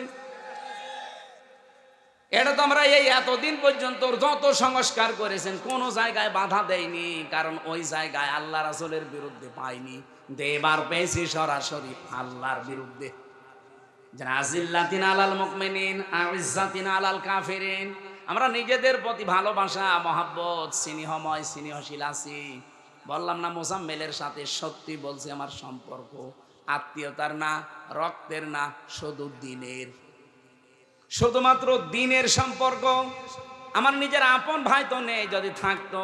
এটা তো আমরা এই এতদিন পর্যন্ত যত সংস্কার করেছেন কোন জায়গায় বাধা দেয়নি, কারণ ওই জায়গায় আল্লাহ রাসূলের বিরুদ্ধে পাইনি। এবার পেয়েছি সরাসরি আল্লাহর বিরুদ্ধে। আজিল্লাতিন আলাল মুমিনিন আইজ্জাতিন আলাল কাফিরিন। আমরা নিজেদের প্রতি ভালোবাসা, মহাব্বত, স্নেহময় স্নেহশীল আছি। বললাম না মোজাম্মেলের সাথে সত্যি বলছি, আমার সম্পর্ক আত্মীয়তার না, রক্তের না, শুধু দিনের, শুধুমাত্র দিনের সম্পর্ক। আমার নিজের আপন ভাই তো নেই, যদি থাকতো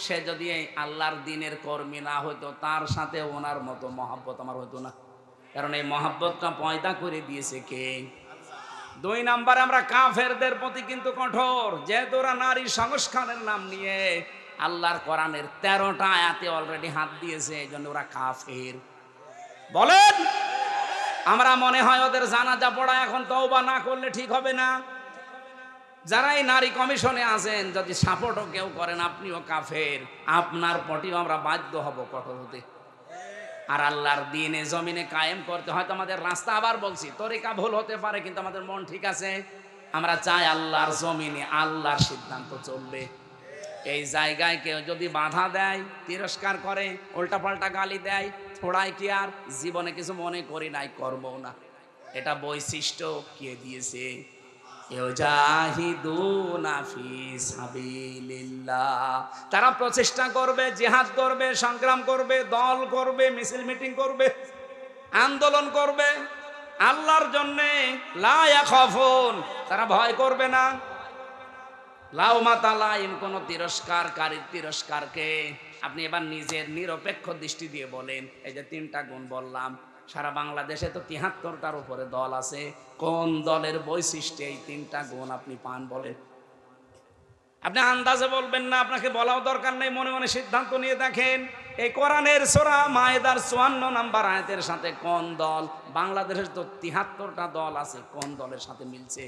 সে যদি আল্লাহর দিনের কর্মী না হইতো, তার সাথে ওনার মতো মহাব্বত আমার হইতো না। কারণ এই মহাব্বতটা পয়দা করে দিয়েছে কে? 2 নাম্বার, আমরা কাফেরদের প্রতি কিন্তু কঠোর। যেহেতু ওরা নারী সংস্কারের নাম নিয়ে আল্লাহর কোরআনের 13টা আয়াতে অলরেডি হাত দিয়েছে, এই জন্য ওরা কাফের। বলেন, আমরা মনে হয় ওদের জানাজা পড়া এখন তওবা না করলে ঠিক হবে না। যারা এই নারী কমিশনে আছেন, যদি সাপোর্টও কেউ করেন, আপনিও কাফের। আপনার প্রতিও আমরা বাধ্য হব কঠোর হতে। আর আল্লাহর দ্বীনে জমিনে কায়েম করতে হয়তো আমাদের রাস্তা, আবার বলছি, তরিকা ভুল হতে পারে, কিন্তু আমাদের মন ঠিক আছে। আমরা চাই আল্লাহর জমিনে আল্লাহর সিদ্ধান্ত চলবে। এই জায়গায় কেউ যদি বাধা দেয়, তিরস্কার করে, উল্টাপাল্টা গালি দেয়, থোড়াই কি আর জীবনে কিছু মনে করি নাই, করবো না। এটা বৈশিষ্ট্য কে দিয়েছে? ইউজাহিদুনা ফি সাবিলিল্লাহ। তারা প্রচেষ্টা করবে, জিহাদ করবে, সংগ্রাম করবে, দল করবে, মিছিল মিটিং করবে, আন্দোলন করবে আল্লাহর জন্যে। লা ইয়াখাফুন, তারা ভয় করবে না। লাউমাতা লাইম, কোন তিরস্কারকারীর তিরস্কারকে আপনি এবার নিজের নিরপেক্ষ দৃষ্টি দিয়ে বলেন। এই যে 3টা গুণ বললাম, সারা বাংলাদেশে তো 73টার উপরে দল আছে। কোন দলের বৈশিষ্ট্যে এই 3টা গুণ আপনি পান বলেন? আপনি আন্দাজে বলবেন না, আপনাকে বলাও দরকার নেই, মনে মনে সিদ্ধান্ত নিয়ে দেখেন। এই কোরআনের সূরা মায়েদার 54 নম্বর আয়াতের সাথে কোন দল, বাংলাদেশের তো 73টা দল আছে, কোন দলের সাথে মিলছে?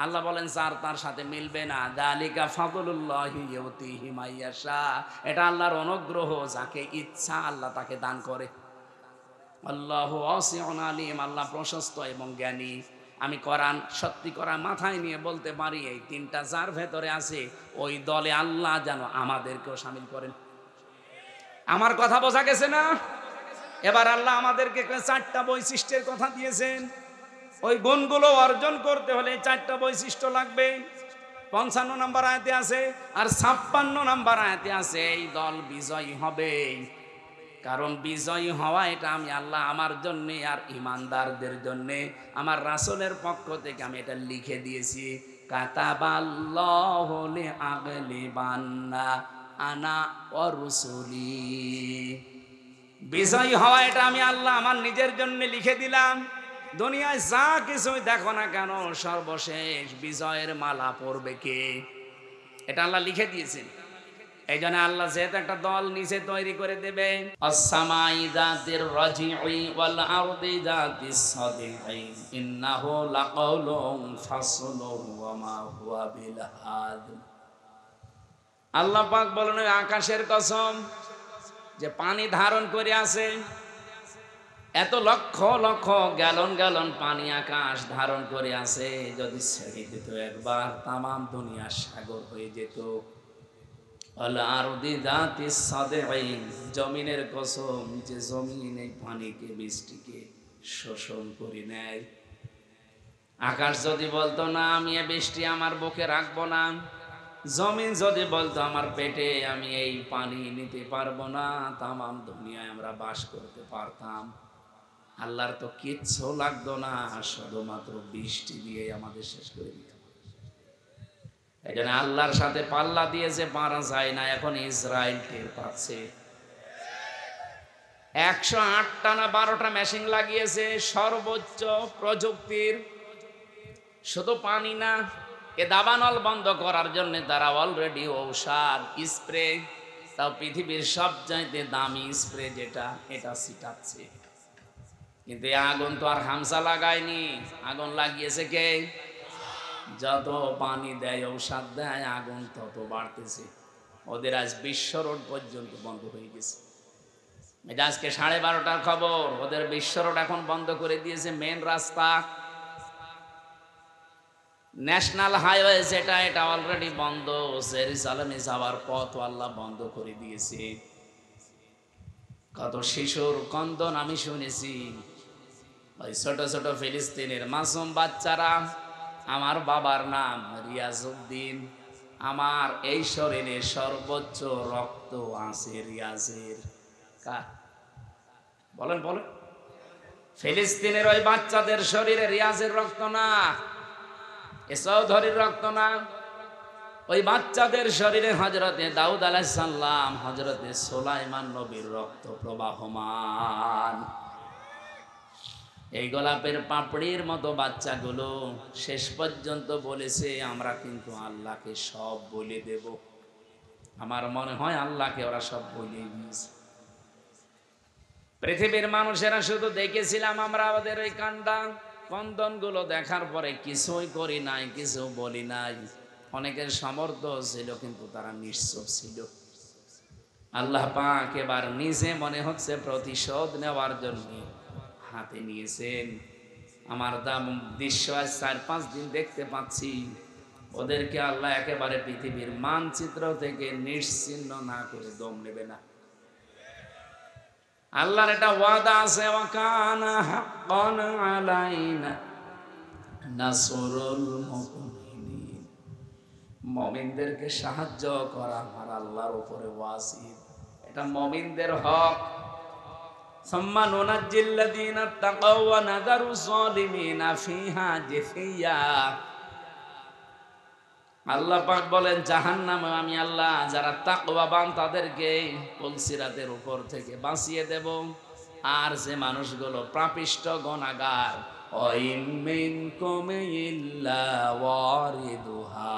আল্লাহ বলেন যার তার সাথে মিলবে না। যালিকা ফাদলুল্লাহি ইউতিহি মাইয়াশা, এটা আল্লাহর অনুগ্রহ, যাকে ইচ্ছা আল্লাহ তাকে দান করে। আল্লাহু ওয়াসিউন আলিম, আল্লাহ প্রশস্ত এবং জ্ঞানী। আমি কোরআন সত্যি করা মাথায় নিয়ে বলতে পারি, এই 3টা যার ভেতরে আছে ওই দলে আল্লাহ যেন আমাদেরকেও শামিল করেন। আমার কথা বোঝা গেছে না? এবার আল্লাহ আমাদেরকে 4টা বৈশিষ্ট্যের কথা দিয়েছেন। ওই গুণগুলো অর্জন করতে হলে 4টা বৈশিষ্ট্য লাগবে। 55 নম্বর আয়াতে আছে, আর 56 নম্বর আয়াতে আছে এই দল বিজয়ী হবে। কারণ বিজয়ী হওয়া এটা আমি আল্লাহ আমার জন্যে আর ইমানদারদের জন্যে আমার রাসূলের পক্ষ থেকে আমি এটা লিখে দিয়েছি। কাতাবাল্লাহু লিআগলিবান্না আনা ওয়া রুসুলি। বিজয়ী হওয়া এটা আমি আল্লাহ আমার নিজের জন্য লিখে দিলাম। দুনিয়ায় যা কিছুই দেখো না কেন, সর্বশেষ বিজয়ের মালা পরবে কে? এটা আল্লাহ লিখে দিয়েছেন। এই জন্য আল্লাহ যেহেতু একটা দল নিচে তৈরি করে দেবে, আসসামাই যাতির রাজিই ওয়াল আরদি যাতিস সাদিই ইন্নাহু লাকাউলুন ফাসলুন ওয়া মা হুয়া বিলহাদ। আল্লাহ পাক বলেন, আকাশের কসম যে পানি ধারণ করে আছে, এত লক্ষ লক্ষ গ্যালন গ্যালন পানি আকাশ ধারণ করে আছে, যদি ছেড়ে দিত একবার তামাম দুনিয়া সাগর হয়ে যেত। জমিনের কসম, যে জমিন এই পানিকে বৃষ্টিকে শোষণ করে নেয়। আকাশ যদি বলতো না আমি এ বৃষ্টি আমার বুকে রাখবো না, জমিন যদি বলতো আমার পেটে আমি এই পানি নিতে পারবো না, তামাম দুনিয়ায় আমরা বাস করতে পারতাম। আল্লাহর তো কিচ্ছু লাগতো না, শুধুমাত্র বৃষ্টি দিয়ে আমাদের শেষ করে দিত। এই জন্য আল্লাহর সাথে পাল্লা দিয়েছে, পারা যায় না। এখন ইসরায়েল টের পাচ্ছে। 108টা না 12টা মেশিন লাগিয়েছে সর্বোচ্চ প্রযুক্তির। শুধু পানি না, এ দাবানল বন্ধ করার জন্য তারা অলরেডি ঔষধ স্প্রে, তাও পৃথিবীর সবচাইতে দামি স্প্রে যেটা, এটা ছিটাচ্ছে। কিন্তু এই আগুন তো আর হামসা লাগায়নি, আগুন লাগিয়েছে কে? যত পানি দেয়, ঔষধ দেয়, আগুন তত বাড়তেছে। ওদের আজ বিশ্ব রোড পর্যন্ত বন্ধ হয়ে গেছে। এটা আজকে 12:30টার খবর। ওদের বিশ্ব রোড এখন বন্ধ করে দিয়েছে। মেন রাস্তা, ন্যাশনাল হাইওয়ে যেটা, এটা অলরেডি বন্ধ। জেরুজালেমে যাওয়ার পথ আল্লাহ বন্ধ করে দিয়েছে। কত শিশুর কন্দন আমি শুনেছি। ওই ছোট ছোট ফিলিস্তিনের মাসুম বাচ্চারা, আমার বাবার নাম রিয়াজউদ্দিন, আমার এই শরীরে সর্বোচ্চ রক্ত আছে রিয়াজের। বলেন বলেন, ফিলিস্তিনের ওই বাচ্চাদের শরীরে রিয়াজের রক্ত না, এ চৌধুরীর রক্ত না, ওই বাচ্চাদের শরীরে হযরতে দাউদ আলাইহিস সালাম, হযরতে সুলাইমান নবীর রক্ত প্রবাহমান। এই গোলাপের পাপড়ির মতো বাচ্চাগুলো শেষ পর্যন্ত বলেছে আমরা কিন্তু আল্লাহকে সব বলে দেব। আমার মনে হয় আল্লাহকে ওরা সব বলে দিয়েছে। পৃথিবীর মানুষেরা শুধু দেখেছিলাম আমরা, আমাদের ওই কান্ডা কন্দন গুলো দেখার পরে কিছুই করি নাই, কিছু বলি নাই। অনেকের সামর্থ্য ছিল কিন্তু তারা নিশ্চুপ ছিল। আল্লাহ পাক এবার নিজে মনে হচ্ছে প্রতিশোধ নেওয়ার জন্য হাতে নিয়েছেন। আমার দাম দৃশ্য আজ 4-5 দিন দেখতে পাচ্ছি, ওদেরকে আল্লাহ একেবারে পৃথিবীর মানচিত্র থেকে নিশ্চিহ্ন না করে দম নেবে না। আল্লাহর এটা ওয়াদা আছে, ওয়াকানা হাক্কান আলাইনা নাসরুল মুমিনিন। মুমিনদেরকে সাহায্য করা আমার আল্লাহর উপরে ওয়াজিব, এটা মুমিনদের হক। সুম্মা নুনাজ্জিল্লাযীনা তাকাও ওয়া নাযারু যালিমিনা ফিহা জিসিয়া। আল্লাহ পাক বলেন জাহান্নামে আমি আল্লাহ যারা তাকওয়াবান তাদেরকে পুলসিরাতের উপর থেকে বাঁচিয়ে দেব। আর যে মানুষগুলো পাপিষ্ঠ গুনাহগার, ওয়াইম মিনকুম ইল্লা ওয়ারিদুহা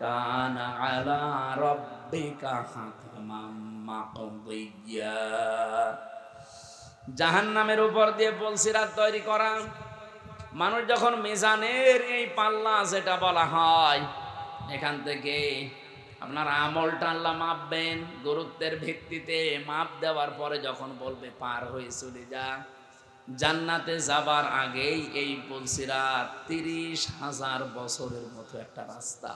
কানা আলা রাব্বিকা হাতমান মাকদিয়া। জাহান্নামের উপর দিয়ে পুলসিরাত তৈরি করা। মানুষ যখন মিজানের এই পাল্লা যেটা বলা হয়, এখান থেকে আপনার আমলটা আল্লাহ মাপবেন গুরুত্বের ভিত্তিতে। মাপ দেওয়ার পরে যখন বলবে পার হয়ে চলে যা, জান্নাতে যাবার আগেই এই পুলসিরাত 30,000 বছরের মতো একটা রাস্তা।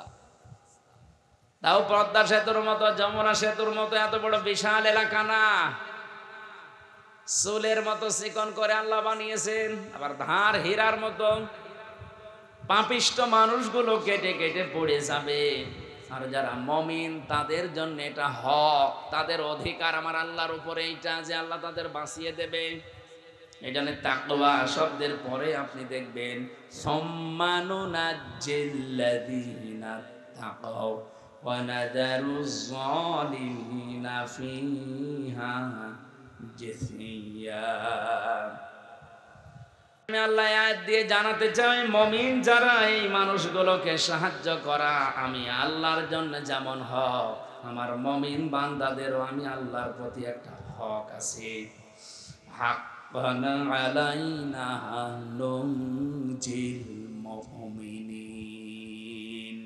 তাও পদ্মা সেতুর মতো, যমুনা সেতুর মতো এত বড় বিশাল এলাকা না, চুলের মতো চিকন করে আল্লাহ বানিয়েছেন। আবার ধার হীরার মতো। পাপিষ্ঠ মানুষগুলো কেটে কেটে পড়ে যাবে। আর যারা মুমিন তাদের জন্য এটা হক, তাদের অধিকার আমার আল্লাহর উপরে এইটা যে আল্লাহ তাদের বাঁচিয়ে দেবে। এই জন্য তাকওয়া শব্দের পরে আপনি দেখবেন সম্মানুনাজ্জিল্লাযীনা তাকাও ওয়া নাযারুজ যালিমিনা ফিহা জিসিয়া। আমি আল্লাহ আয়াত দিয়ে জানাতে চাই, মুমিন যারা এই মানুষগুলোকে সাহায্য করা আমি আল্লাহর জন্য যেমন হক, আমার মুমিন বান্দাদেরও আমি আল্লাহর প্রতি একটা হক আছে। হাক্কান আলাইনা নুনজিল মুমিনিন।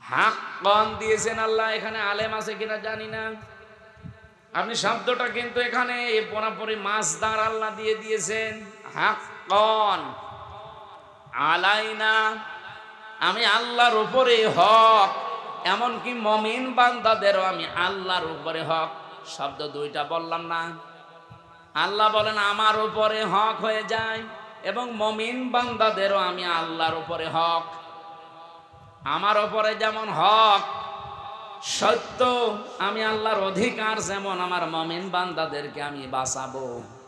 হাক্কান দিয়েছেন আল্লাহ। এখানে আলেম আছে কিনা জানি না, আপনি শব্দটা কিন্তু এখানে পুরোপুরি মাসদার আল্লাহ দিয়ে দিয়েছেন, হাক্কান আলাইনা, আমি আল্লাহর উপরে হক, এমনকি মমিন বান্দাদেরও আমি আল্লাহর উপরে হক। শব্দ দুইটা বললাম না? আল্লাহ বলেন আমার উপরে হক হয়ে যায়, এবং মমিন বান্দাদেরও আমি আল্লাহর উপরে হক। আমার উপরে যেমন হক সত্য, আমি আল্লাহর অধিকার, যেমন আমার মমিন বান্দাদেরকে আমি বাঁচাবো,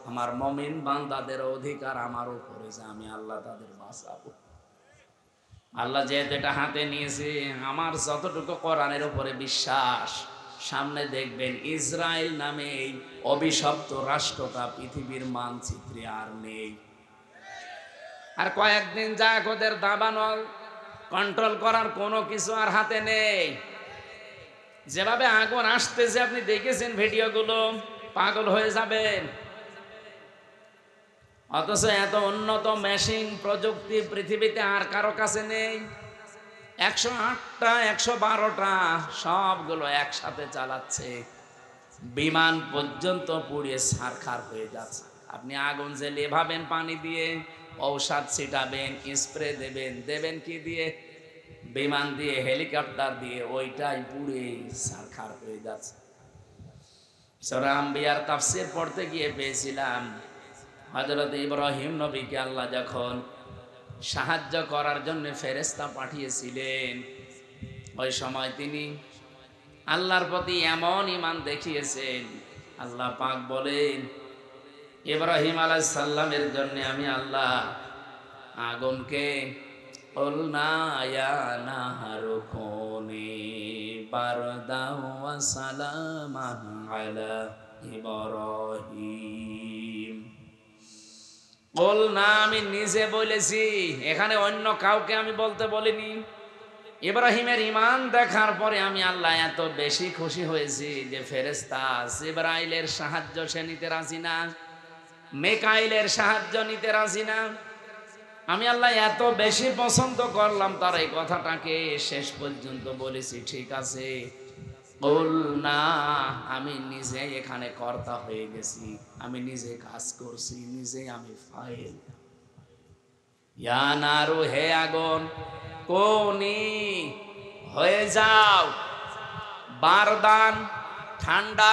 আমার মমিন বান্দাদের অধিকার আমার উপরে যে আমি আল্লাহ তাদের বাঁচাবো। আল্লাহ যেহেতু এটা হাতে নিয়েছে, আমার যতটুকু কোরআনের উপরে বিশ্বাস, সামনে দেখবেন ইসরায়েল নামে এই অভিশপ্ত রাষ্ট্রটা পৃথিবীর মানচিত্রে আর নেই। আর কয়েকদিন যাক ওদের দাবানল কন্ট্রোল করার কোনো কিছু আর হাতে নেই। যেভাবে আগুন আসতেছে আপনি দেখেছেন ভিডিওগুলো, পাগল হয়ে যাবেন। অথচ এত উন্নত মেশিন প্রযুক্তি পৃথিবীতে আর কারো কাছে নেই। 108টা 112টা সবগুলো একসাথে চালাচ্ছে, বিমান পর্যন্ত পুড়িয়ে ছারখার হয়ে যাচ্ছে। আপনি আগুন জ্বেলে ভাবেন পানি দিয়ে, ঔষধ ছিটাবেন, স্প্রে দেবেন, দেবেন কি দিয়ে? বিমান দিয়ে, হেলিকপ্টার দিয়ে, ওইটাই পুড়ে ছারখার হয়ে যাচ্ছে। সূরা আম্বিয়ার তাফসীর পড়তে গিয়ে পেয়েছিলাম, হযরত ইব্রাহিম নবীকে আল্লাহ যখন সাহায্য করার জন্য ফেরেশতা পাঠিয়েছিলেন, ওই সময় তিনি আল্লাহর প্রতি এমন ঈমান দেখিয়েছেন, আল্লাহ পাক বলেন ইব্রাহিম আলাইহিস সালামের জন্য আমি আল্লাহ আগুনকে কুলনা ইয়া নাহারু কুনি বারদাও ওয়া সালামান আলা ইব্রাহিম। কুলনা আমি নিজে বলেছি, এখানে অন্য কাউকে আমি বলতে বলিনি। ইব্রাহিমের ঈমান দেখার পরে আমি আল্লাহ এত বেশি খুশি হয়েছি যে ফেরেশতা জিবরাইলের সাহায্য সে নিতে রাজি না, মিকাইলের সাহায্য নিতে রাজি না। আমি আল্লাহ এত বেশি পছন্দ করলাম তার এই কথাটাকে, শেষ পর্যন্ত বলেছি ঠিক আছে কুলনা, আমি নিজে এখানে কর্তা হয়ে গেছি, আমি নিজে কাজ করছি, নিজে আমি ফাইল। ইয়া নারু, হে আগুন, কোনি হয়ে যাও বারদান, ঠান্ডা।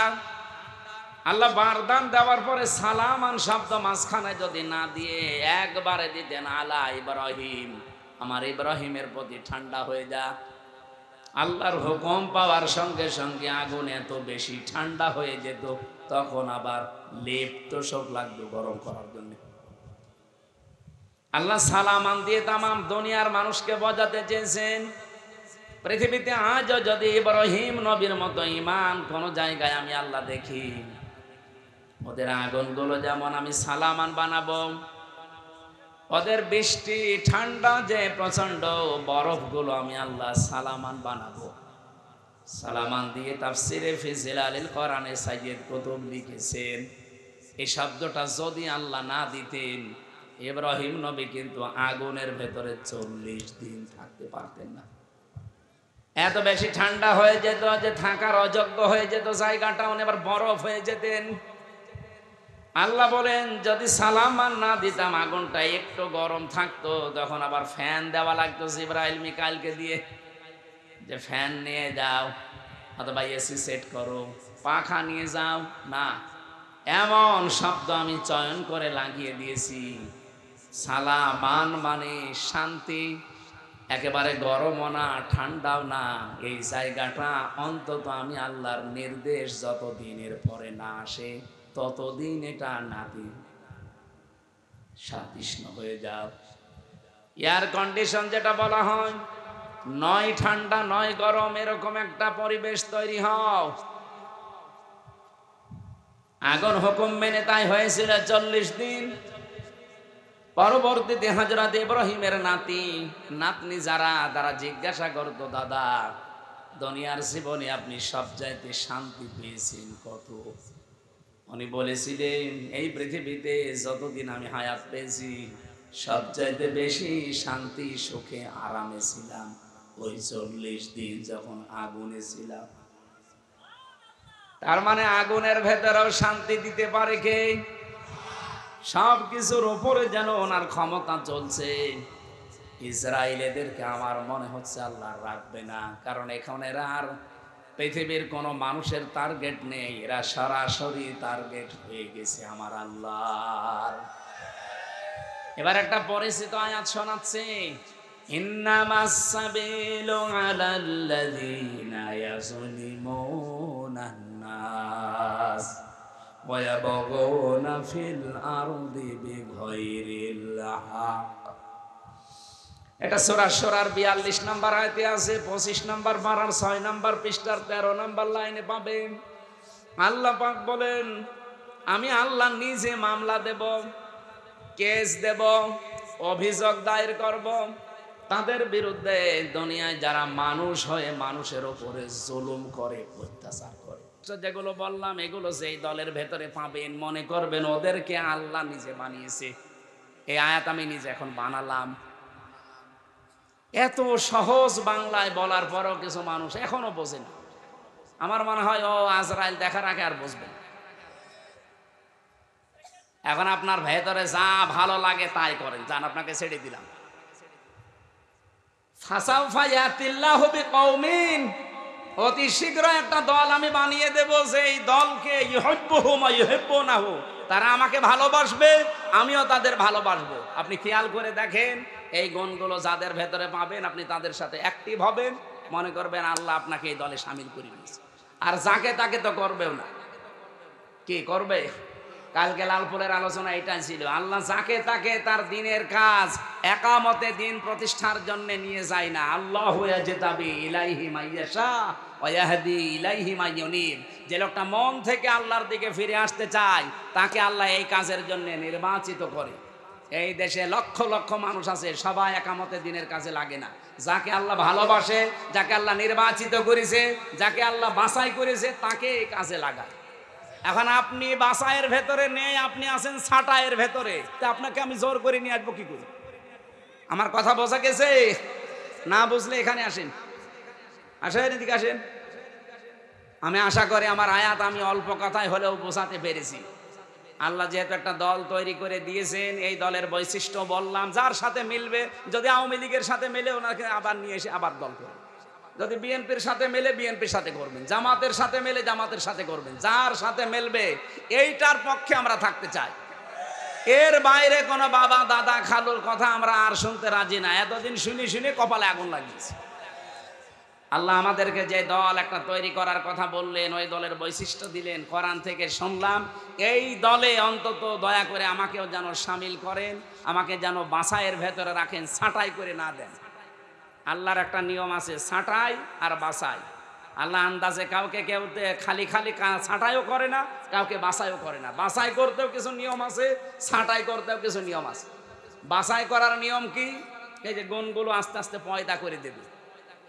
আল্লাহ বারদান দেওয়ার পরে সালামান শব্দ মাঝখানে যদি না দিয়ে একবারে দিতেন আলা ইব্রাহিম, আমার ইব্রাহিমের প্রতি ঠান্ডা হয়ে যা। আল্লাহর হুকুম পাওয়ার সঙ্গে সঙ্গে আগুন এত বেশি ঠান্ডা হয়ে যেত, তখন আবার লেপ তোষক লাগতো গরম করার জন্য। আল্লাহ সালামান দিয়ে তামাম দুনিয়ার মানুষকে বোঝাতে চেয়েছেন, পৃথিবীতে আজও যদি ইব্রাহিম নবীর মতো ঈমান কোন জায়গায় আমি আল্লাহ দেখি, ওদের আগুনগুলো যেমন আমি সালামান বানাবো, ওদের বৃষ্টি ঠান্ডা যে প্রচন্ড বরফগুলো আমি আল্লাহ সালামান বানাবো। সালামান দিয়ে তাফসিরে ফি জিলালিল কোরআনে সাইয়্যিদ কুতুব লিখেছেন, এই শব্দটা যদি আল্লাহ না দিতেন, ইব্রাহিম নবী কিন্তু আগুনের ভেতরে 40 দিন থাকতে পারতেন না। এত বেশি ঠান্ডা হয়ে যেত যে থাকার অযোগ্য হয়ে যেত জায়গাটা, এবার বরফ হয়ে যেতেন। আল্লাহ বলেন যদি সালামান না দিতাম, আগুনটা একটু গরম থাকতো, তখন আবার ফ্যান দেওয়া লাগতো জিবরাইল মিকাইলকে দিয়ে, যে ফ্যান নিয়ে যাও অথবা এসি সেট করো, পাখা নিয়ে যাও না। এমন শব্দ আমি চয়ন করে লাগিয়ে দিয়েছি, সালামান মানে শান্তি, একেবারে গরমও না ঠান্ডাও না। এই জায়গাটা অন্তত আমি আল্লাহর নির্দেশ যতদিনের পরে না আসে ততদিন এটা নাতি শান্তিষ্ণ হয়ে যাও। এয়ার কন্ডিশন যেটা বলা হয়, নয় ঠান্ডা নয় গরম, এরকম একটা পরিবেশ তৈরি হও। আগুন হুকুম মেনে তাই হয়েছিল 40 দিন। পরবর্তীতে হযরত ইব্রাহিমের নাতনি যারা তারা জিজ্ঞাসা করতো, দাদা দুনিয়ার জীবনে আপনি সবচাইতে শান্তি পেয়েছেন কত? উনি বলেছিলেন এই পৃথিবীতে যতদিন আমি হায়াত পেয়েছি সবচাইতে বেশি শান্তি সুখে আরামে ছিলাম ওই 40 দিন যখন আগুনে ছিলাম। তার মানে আগুনের ভেতরেও শান্তি দিতে পারে কে? সব কিছুর উপরে যেন ওনার ক্ষমতা চলছে। ইসরায়েলেদেরকে আমার মনে হচ্ছে আল্লাহ রাখবে না, কারণ এখন এরা আর পৃথিবীর কোনো মানুষের টার্গেট নেই, এরা সরাসরি টার্গেট হয়ে গেছে আমার আল্লাহর। এবার একটা পরিচিত আয়াত শোনাচ্ছে, ইন্নামাস সাবিলু আলাল্লাযীনা ইয়াযলিমুনান নাস ওয়া ইয়াবগুনা ফিল আরদি বিগাইরিল হক। এটা সূরা শুরার 42 নম্বর আয়াতে আছে, 25 নম্বর পারার 6 নম্বর পৃষ্ঠার 13 নম্বর লাইনে পাবেন। আল্লাহ পাক বলেন, আমি আল্লাহ নিজে মামলা দেব, কেস দেব, অভিযোগ দায়ের করব তাদের বিরুদ্ধে, দুনিয়ায় যারা মানুষ হয়ে মানুষের উপরে জুলুম করে, অত্যাচার করে। যেগুলো বললাম এগুলো যেই দলের ভেতরে পাবেন, মনে করবেন ওদেরকে আল্লাহ নিজে বানিয়েছে। এই আয়াত আমি নিজে এখন বানালাম। এত সহজ বাংলায় বলার পরও কিছু মানুষ এখনো বোঝে না। আমার মনে হয় ও আজরাইল দেখার আগে আর বুঝবে না। এখন আপনার ভেতরে যা ভালো লাগে তাই করেন, যান, আপনাকে ছেড়ে দিলাম। অতি শীঘ্র একটা দল আমি বানিয়ে দেব, যে এই দলকে তারা আমাকে ভালোবাসবে, আমিও তাদের ভালোবাসবো। আপনি খেয়াল করে দেখেন, এই গুণগুলো যাদের ভেতরে পাবেন আপনি তাদের সাথে অ্যাক্টিভ হবেন, মনে করবেন আল্লাহ আপনাকে এই দলে শামিল করে নিয়েছে। আর যাকে তাকে তো করবেও না। কি করবে? কালকে লালপুরের আলোচনা এটাই ছিল, আল্লাহ যাকে তাকে তার দিনের কাজ একামতে দিন প্রতিষ্ঠার জন্য নিয়ে যায় না। আল্লাহু ইয়াজতাবি ইলাইহি মাইয়াশা ওয়া ইয়াহদি ইলাইহি মাইয়ুনিব। যে লোকটা মন থেকে আল্লাহর দিকে ফিরে আসতে চায় তাকে আল্লাহ এই কাজের জন্য নির্বাচিত করে। এই দেশে লক্ষ লক্ষ মানুষ আছে, সবাই একামতে দিনের কাজে লাগে না। যাকে আল্লাহ ভালোবাসে, যাকে আল্লাহ নির্বাচিত করেছে, যাকে আল্লাহ বাছাই করেছে, তাকে এই কাজে লাগায়। এখন আপনি বাসায়ের ভেতরে নেই, আপনি আছেন ছাটায়ের ভেতরে, তা আপনাকে আমি জোর করে নিয়ে আসবো কি করে? আমার কথা বোঝা গেছে? না বুঝলে এখানে আসেন, আসেন, এদিকে আসেন। আমি আশা করি আমার আয়াত আমি অল্প কথায় হলেও বোঝাতে পেরেছি। আল্লাহ যেহেতু একটা দল তৈরি করে দিয়েছেন, এই দলের বৈশিষ্ট্য বললাম, যার সাথে মিলবে, যদি আওয়ামী লীগের সাথে মেলে ওনাকে আবার নিয়ে এসে আবার দল করবে, যদি বিএনপির সাথে মেলে বিএনপির সাথে করবেন, জামাতের সাথে মেলে জামাতের সাথে করবেন, যার সাথে মেলবে এইটার পক্ষে আমরা থাকতে চাই। এর বাইরে কোনো বাবা দাদা খালুর কথা আমরা আর শুনতে রাজি না। এতদিন শুনে শুনে কপালে আগুন লাগিয়েছে। আল্লাহ আমাদেরকে যে দল একটা তৈরি করার কথা বললেন, ওই দলের বৈশিষ্ট্য দিলেন, কোরআন থেকে শুনলাম। এই দলে অন্তত দয়া করে আমাকেও যেন শামিল করেন, আমাকে যেন বাছাইয়ের ভেতরে রাখেন, ছাঁটাই করে না দেন। আল্লাহর একটা নিয়ম আছে, ছাঁটাই আর বাছাই। আল্লাহ আন্দাজে কাউকে কেউ খালি খালি ছাঁটাইও করে না, কাউকে বাছাইও করে না। বাছাই করতেও কিছু নিয়ম আছে, ছাঁটাই করতেও কিছু নিয়ম আছে। বাছাই করার নিয়ম কি? এই যে গুণগুলো আস্তে আস্তে পয়দা করে দেবে।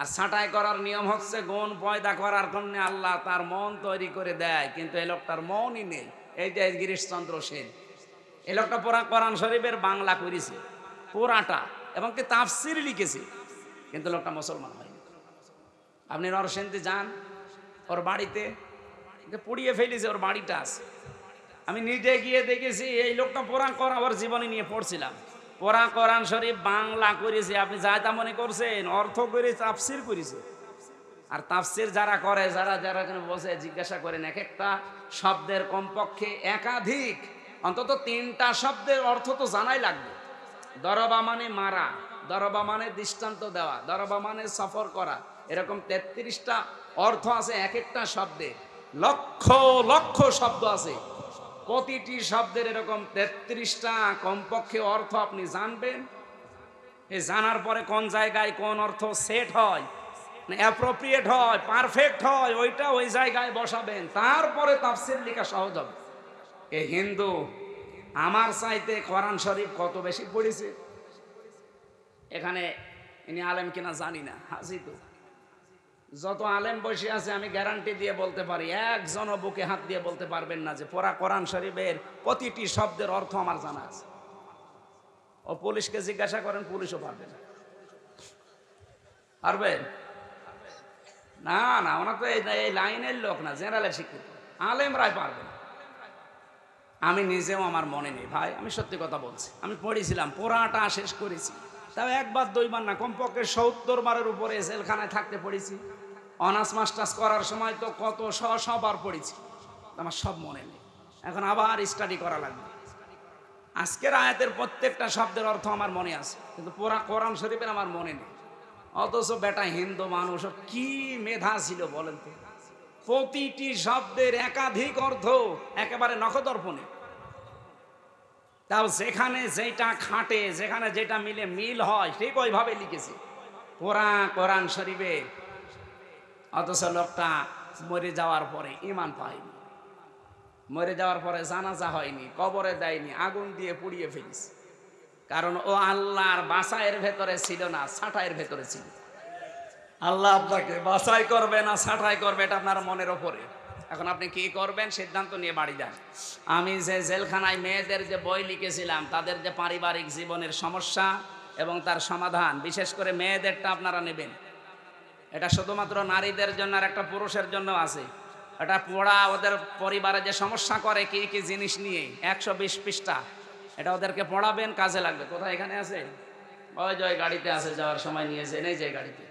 আর ছাঁটাই করার নিয়ম হচ্ছে গুণ পয়দা করার জন্য আল্লাহ তার মন তৈরি করে দেয়, কিন্তু এই লোকটার মনই নেই। এই যে গিরিশচন্দ্র সেন, এই লোকটা পুরা কোরআন শরীফের বাংলা করেছে পুরাটা, এবং কি তাফসির লিখেছে, কিন্তু লোকটা মুসলমান হয়নি। আপনি নরসিংদী যান, ওর বাড়িতে পুড়িয়ে ফেলেছে, ওর বাড়িটা আছে। আমি নিজে গিয়ে দেখেছি এই লোকটা পুরা করা ওর জীবনী নিয়ে পড়ছিলাম। পুরা কোরআন শরীফ বাংলা করেছে, আপনি যা তা মনে করছেন, অর্থ করে তাফসির করেছে। আর তাফসির যারা করে, যারা যারা বসে জিজ্ঞাসা করেন, এক একটা শব্দের কমপক্ষে একাধিক অন্তত 3টা শব্দের অর্থ তো জানাই লাগবে। দরবা মানে মারা, দরবা মানে দৃষ্টান্ত দেওয়া, দরবা মানে সফর করা, এরকম 33টা অর্থ আছে এক একটা শব্দে। লক্ষ লক্ষ শব্দ আছে, প্রতিটি শব্দের এরকম 33টা কমপক্ষে অর্থ আপনি জানবেন। এই জানার পরে কোন জায়গায় কোন অর্থ সেট হয়, অ্যাপ্রোপ্রিয়েট হয়, পারফেক্ট হয়, ওইটা ওই জায়গায় বসাবেন, তারপরে তাফসীর লেখা সহজ হবে। এই হিন্দু আমার চাইতে কোরআন শরীফ কত বেশি পড়েছে। এখানে ইনি আলেম কিনা জানি না, হাজি তো যত আলেম বসে আছে আমি গ্যারান্টি দিয়ে বলতে পারি, একজনও বুকে হাত দিয়ে বলতে পারবেন না যে পুরা কোরআন শরীফের প্রতিটি শব্দের অর্থ আমার জানা আছে। ও পুলিশকে জিজ্ঞাসা করেন, পুলিশও পারবে না। পারবেন না? না, ওনার তো এই লাইনের লোক না, জেনারেল শিক্ষিত। আলেমরাই পারবে না। আমি নিজেও আমার মনে নেই ভাই, আমি সত্যি কথা বলছি। আমি পড়েছিলাম, পড়াটা শেষ করেছি, তাও একবার দুইবার না, কমপক্ষে 70 বারের উপরে জেলখানায় থাকতে পড়েছি। অনার্স মাস্টার্স করার সময় তো কত বার পড়েছি, আমার সব মনে নেই। এখন আবার স্টাডি করা লাগবে। আজকের আয়াতের প্রত্যেকটা শব্দের অর্থ আমার মনে আছে, কিন্তু পুরা কোরআন শরীফের আমার মনে নেই। অথচ বেটা হিন্দু মানুষ, কি মেধা ছিল বলেন তো, প্রতিটি শব্দের একাধিক অর্থ একেবারে নখদর্পণে। তাও যেখানে যেটা খাটে, যেখানে যেটা মিলে মিল হয়, ঠিক ওইভাবে লিখেছে পুরা কোরআন শরীফে। অথচ লোকটা মরে যাওয়ার পরে ঈমান পায়নি, মরে যাওয়ার পরে জানাজা হয়নি, কবরে দেয়নি, আগুন দিয়ে পুড়িয়ে ফেলিস। কারণ ও আল্লাহর বাছাইয়ের ভেতরে ছিল না, ছাঁটাইয়ের ভেতরে ছিল। আল্লাহ আপনাকে বাছাই করবে না ছাঁটাই করবে, এটা আপনার মনের ওপরে। এখন আপনি কি করবেন সিদ্ধান্ত নিয়ে বাড়ি যান। আমি যে জেলখানায় মেয়েদের যে বই লিখেছিলাম, তাদের যে পারিবারিক জীবনের সমস্যা এবং তার সমাধান, বিশেষ করে মেয়েদেরটা আপনারা নেবেন। এটা শুধুমাত্র নারীদের জন্য আর একটা পুরুষের জন্য আছে। এটা পড়া, ওদের পরিবারে যে সমস্যা করে কি কি জিনিস নিয়ে, 120 পৃষ্ঠা। এটা ওদেরকে পড়াবেন, কাজে লাগবে। কোথায়? এখানে আছে, ওই যে গাড়িতে আছে, যাওয়ার সময় নিয়েছে, এই যে গাড়িতে।